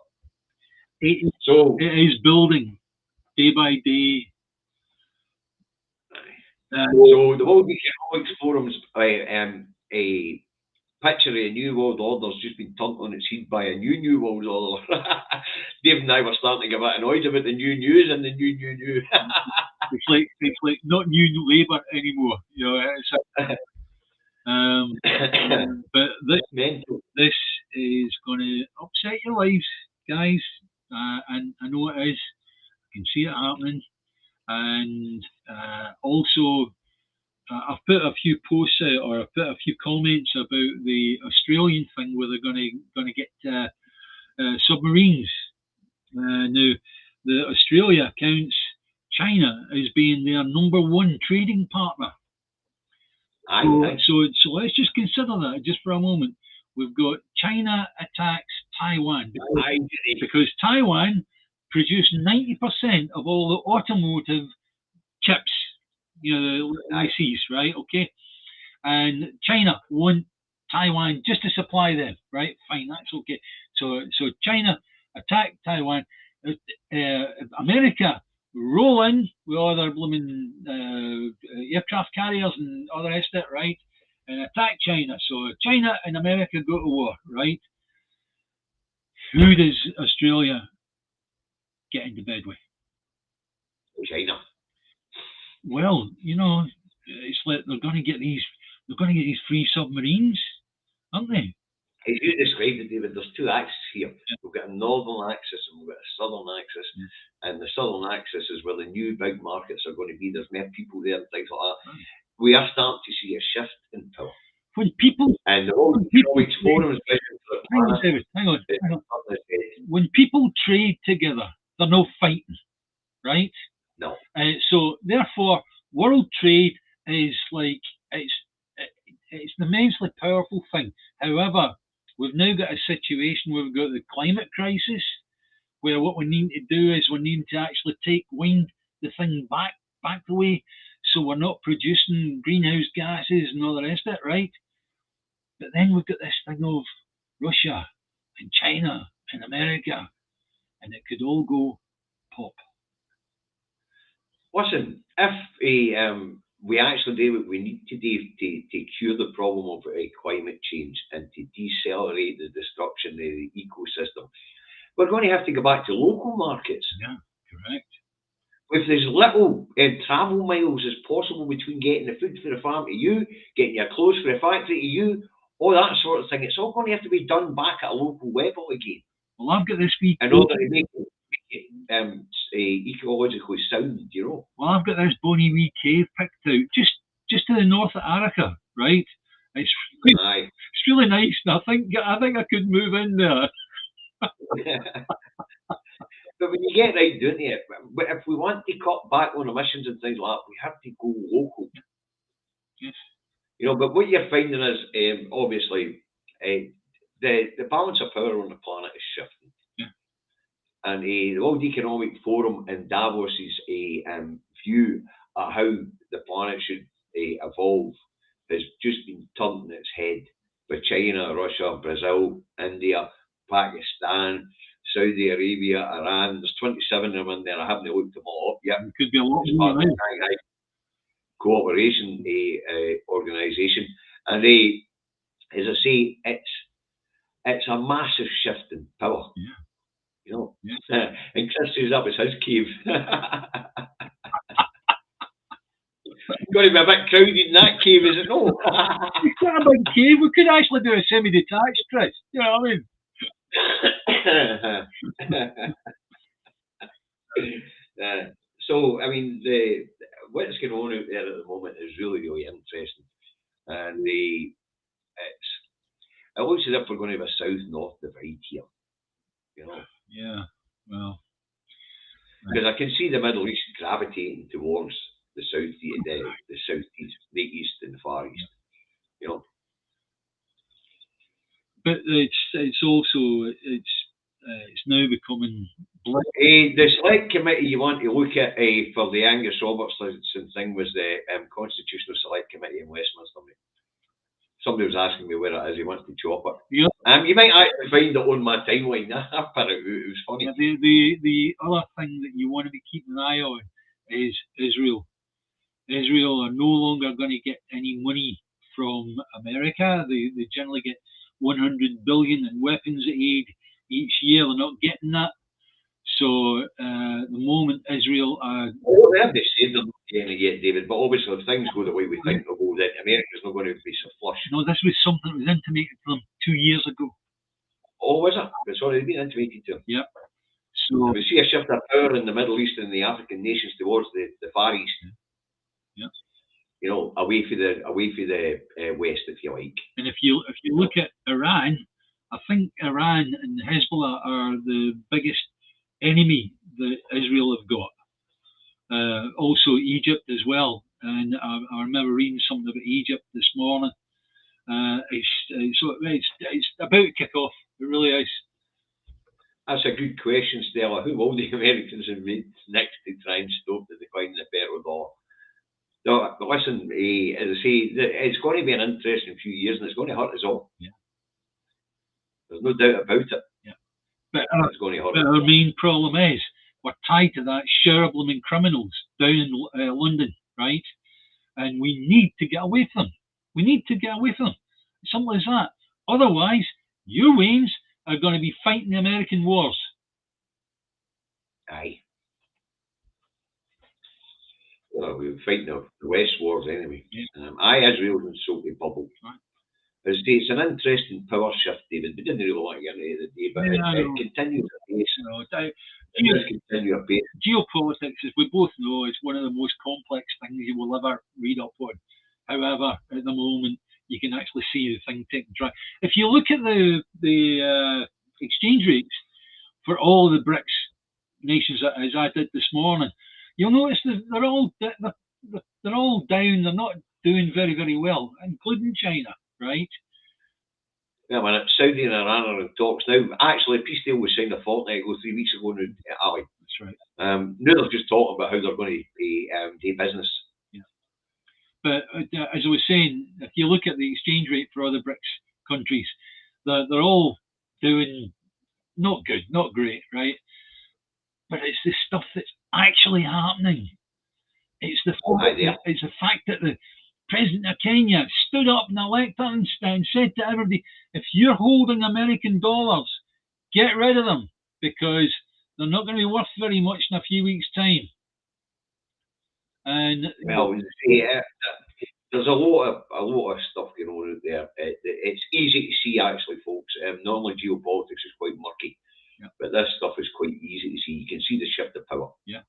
that. So it is building day by day. So the World Economic Forum's a picture of a new world order's just been turned on its head by a new world order. Dave and I were starting to get a bit annoyed about the new news and the new. It's like not new Labour anymore. It's but put a few posts out, or I put a few comments about the Australian thing where they're going to get submarines. Now, the Australia counts China as being their #1 trading partner. So let's just consider that just for a moment. We've got China attacks Taiwan because Taiwan produced 90% of all the automotive chips, the ICs, right? Okay, and China want Taiwan just to supply them, right? Fine, that's okay. So China attacked Taiwan. America roll in with all their blooming aircraft carriers and all the rest of it, right? And attack China. So China and America go to war, right? Who does Australia get into bed with? China. Well, it's like they're going to get these free submarines, aren't they? As you described it, David, there's two axes here. Yeah. We've got a northern axis and we've got a southern axis. Yeah. And the southern axis is where the new big markets are going to be. There's more people there and things like that. Right. We are starting to see a shift in power. When people and the World Economic Forum's hang on. When people trade together, they're not fighting, right? No. So therefore, world trade is like it's an immensely powerful thing. However, we've now got a situation where we've got the climate crisis, where what we need to do is we need to actually wind the thing back the way, so we're not producing greenhouse gases and all the rest of it, right? But then we've got this thing of Russia and China and America, and it could all go pop. Listen, if we actually do what we need to do to cure the problem of climate change and to decelerate the destruction of the ecosystem, we're going to have to go back to local markets. Yeah, correct. With as little travel miles as possible between getting the food for the farm to you, getting your clothes for the factory to you, all that sort of thing, it's all going to have to be done back at a local level again. Well, I've got this week. In order to make it ecologically sound, Well, I've got this bonny wee cave picked out just to the north of Arica, right? It's really nice, and I think I could move in there. But when you get right doing it, but if we want to cut back on emissions and things like that, we have to go local. Yes. But what you're finding is obviously the balance of power on the planet is shifting. And the World Economic Forum in Davos's view of how the planet should evolve has just been turned on its head with China, Russia, Brazil, India, Pakistan, Saudi Arabia, Iran. There's 27 of them in there. I haven't looked them all up yet. It could be a lot more. Shanghai Cooperation Organisation. And as I say, it's a massive shift in power. Yeah. And Chris says that was his cave. Got to be a bit crowded in that cave, is it no? It's not a big cave. We could actually do a semi-detached, Chris. You know what I mean? So, I mean, what's going on out there at the moment is really, really interesting. And it looks as if we're going to have a south-north divide here. Yeah, well. Because I can see the Middle East gravitating towards the southeast, the east, and the far east. But it's also it's now becoming. The select committee you want to look at for the Angus Robertson thing was the Constitutional Select Committee in Westminster. Somebody was asking me where it is. He wants to chop it. Yeah. You might actually find it on my timeline. I put it. It was funny. Yeah, the other thing that you want to be keeping an eye on is Israel. Israel are no longer going to get any money from America. They generally get 100 billion in weapons aid each year. They're not getting that. So at the moment, Israel are. Well, they haven't said they're not getting it yet, David. But obviously, if things go the way we think they'll go, then America's not going to be so flush. No, this was something that was intimated to them 2 years ago. Oh, was it? It's already been intimated to them. Yep. So we see a shift of power in the Middle East and the African nations towards the Far East. Yeah. you know, away from the West, if you like. And if you look at Iran, I think Iran and Hezbollah are the biggest enemy that Israel have got. Also Egypt as well. And I remember reading something about Egypt this morning. It's about to kick off. It really is. That's a good question, Stella. Who will the Americans invade next to try and stop the decline of the petrodollar? No, but listen, as I say, it's going to be an interesting few years, and it's going to hurt us all. Yeah. There's no doubt about it. Yeah. But it's going to hurt. But our main problem is we're tied to that share of blooming criminals down in London, right? And we need to get away from them. We need to get away from them. Simple as that. Otherwise, your Waynes are going to be fighting the American wars. Aye. Well, we were fighting the West wars anyway. Yeah. Israel's in salty bubble. Right. As I say, it's an interesting power shift, David. We didn't really want to get into the day, but it continues apace. It does continue apace. Geopolitics, as we both know, is one of the most complex things you will ever read up on. However, at the moment, you can actually see the thing taking track. If you look at the exchange rates for all the BRICS nations, as I did this morning, you'll notice that they're all down. They're not doing very, very well, including China, right? Yeah, man, it's Saudi and Iran are in talks now. Actually, a peace deal was signed a fortnight ago, 3 weeks ago in Ali. That's right. Now they're just talking about how they're going to do business. Yeah. But as I was saying, if you look at the exchange rate for other BRICS countries, they're all doing not good, not great, right? But it's the stuff that's actually happening. It's the fact that the President of Kenya stood up in the lectern and said to everybody, if you're holding American dollars, get rid of them because they're not going to be worth very much in a few weeks' time. And there's a lot of stuff going on out there. It's easy to see, actually, folks. Normally geopolitics is quite murky. Yeah. But this stuff is quite easy to see. You can see the shift of power. Yeah.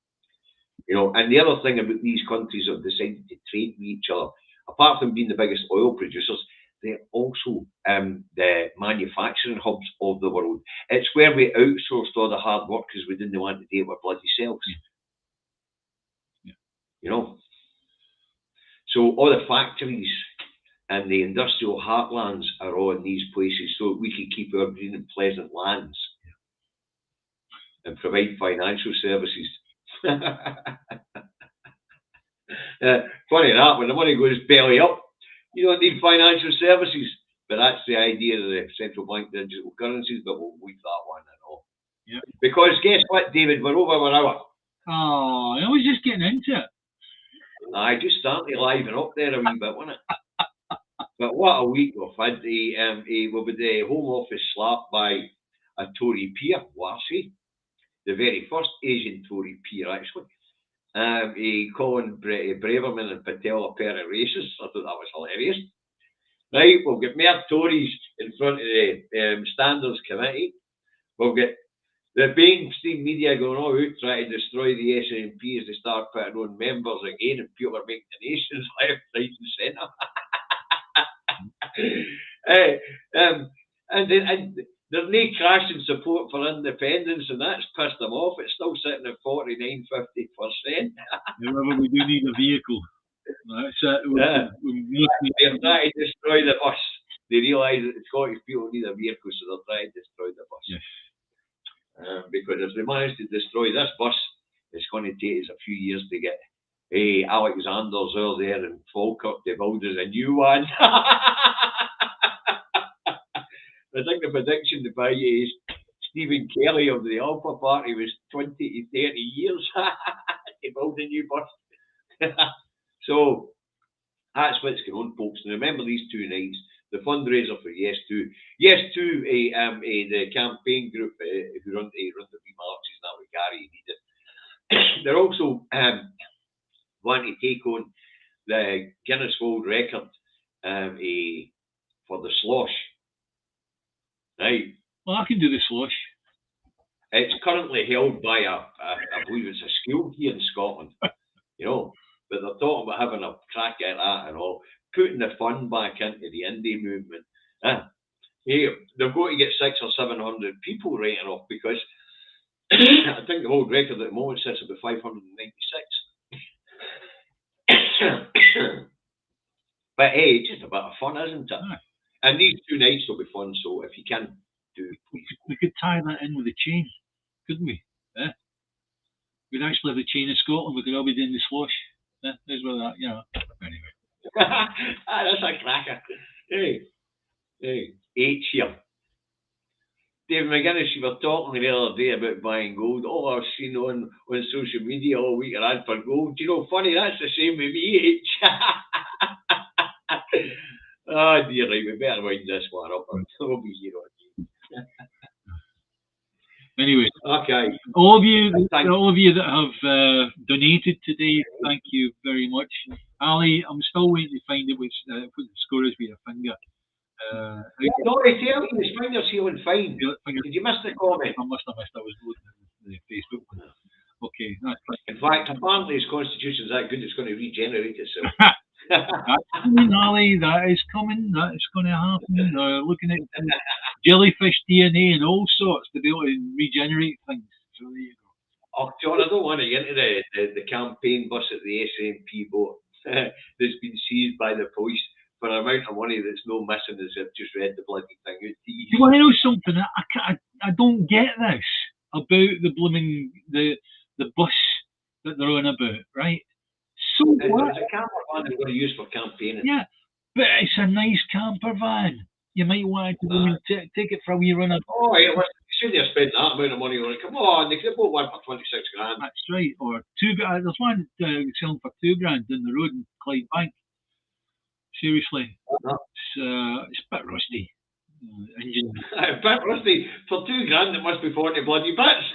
You know, and the other thing about these countries that have decided to trade with each other, apart from being the biggest oil producers, they're also the manufacturing hubs of the world. It's where we outsourced all the hard work because we didn't want to do it with bloody selves. Yeah. You know? So all the factories and the industrial heartlands are all in these places so we can keep our green and pleasant lands and provide financial services. Funny that, when the money goes belly up, you don't need financial services. But that's the idea of the central bank digital currencies, but we'll leave that one and all. Yeah. Because guess what, David? We're over an hour. Oh, I was just getting into it. I just started to liven up there a wee bit, wasn't it? But what a week we've had. With the Home Office slapped by a Tory peer, Warsi, the very first Asian Tory peer, actually. Calling Braverman and Patel a pair of racists. I thought that was hilarious. Right, we'll get more Tories in front of the Standards Committee. We'll get the mainstream media going all out trying to destroy the SNP as they start putting on members again, and people are making donations left, right, and centre. And there's no crash in support for independence, and that's pissed them off. It's still sitting at 49-50%. However, we do need a vehicle. That's it. They're trying to destroy the bus. They realise that the Scottish people need a vehicle, so they're trying to destroy the bus. Yes. Because if they manage to destroy this bus, it's going to take us a few years to get Alexander's over there and Falkirk to build us a new one. I think the prediction by Stephen Kelly of the Alpha Party was 20 to 30 years to build a new bus. So that's what's going on, folks. And remember these 2 nights, the fundraiser for Yes To. Yes To, the campaign group who run the marches now with Gary Needed. They're also wanting to take on the Guinness World Record for the slosh. Right. Well, I can do the slosh. It's currently held by I believe it's a school here in Scotland. You know, but they're talking about having a crack at that and all, putting the fun back into the indie movement. Hey, they've got to get 600 or 700 people writing off because I think the world record at the moment sits about 596. But hey, it's just a bit of fun, isn't it? And these 2 nights will be fun, so if you can do, please. We could tie that in with a chain, couldn't we? We'd actually have the chain in Scotland. We could all be doing the slosh. There's where that, Anyway. That's a cracker. Hey, H here. Dave McGuinness, you were talking the other day about buying gold. Oh, I've seen on social media all week an ad for gold. You know, funny, that's the same with me, H. Oh dear, right, we better wind this one up. We'll be here on. Anyway, okay. All of you that have donated today, thank you very much. Ali, I'm still waiting to find out what the score is with your finger. No, they tell me his finger's healing fine. Did you miss the comment? I must have missed. I was looking at the Facebook one. Okay, that's fine. In fact, apparently his constitution's that good it's going to regenerate itself. That's coming, Ali. That is coming. That is going to happen. Looking at jellyfish DNA and all sorts to be able to regenerate things. So there you go. Oh, John, I don't want to get into the campaign bus at the SNP boat that's been seized by the police for an amount of money that's no missing as I've just read the bloody thing out. You want to know something? I don't get this about the blooming the bus that they're on about, right? So what? It's a camper van they're going to use for campaigning. Yeah, but it's a nice camper van. You might want to go and take it for a wee run. Oh, yeah, should they have spent that amount of money on it? Come on, they could have bought one for 26 grand. That's right, or $2,000. There's one selling for $2,000 down the road in Clydebank. Seriously, it's a bit rusty. Engine. A bit rusty for $2,000. It must be 40 bloody bits.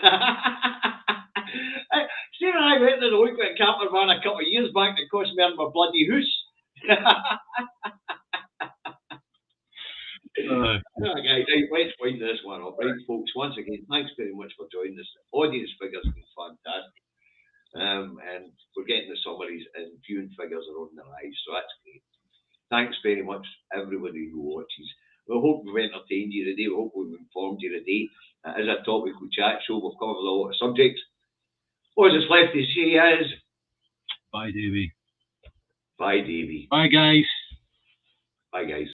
See, when I went to the look at a camper van a couple of years back, it cost me my bloody house. Okay, let's wind this one up. Right, folks, once again, thanks very much for joining us. The audience figures have been fantastic. And we're getting the summaries and viewing figures are on the rise, so that's great. Thanks very much, everybody who watches. We hope we've entertained you today. We hope we've informed you today. As a topical chat show, we've covered a lot of subjects. All that's left to say is... Bye, Davey. Bye, Davey. Bye, guys. Bye, guys.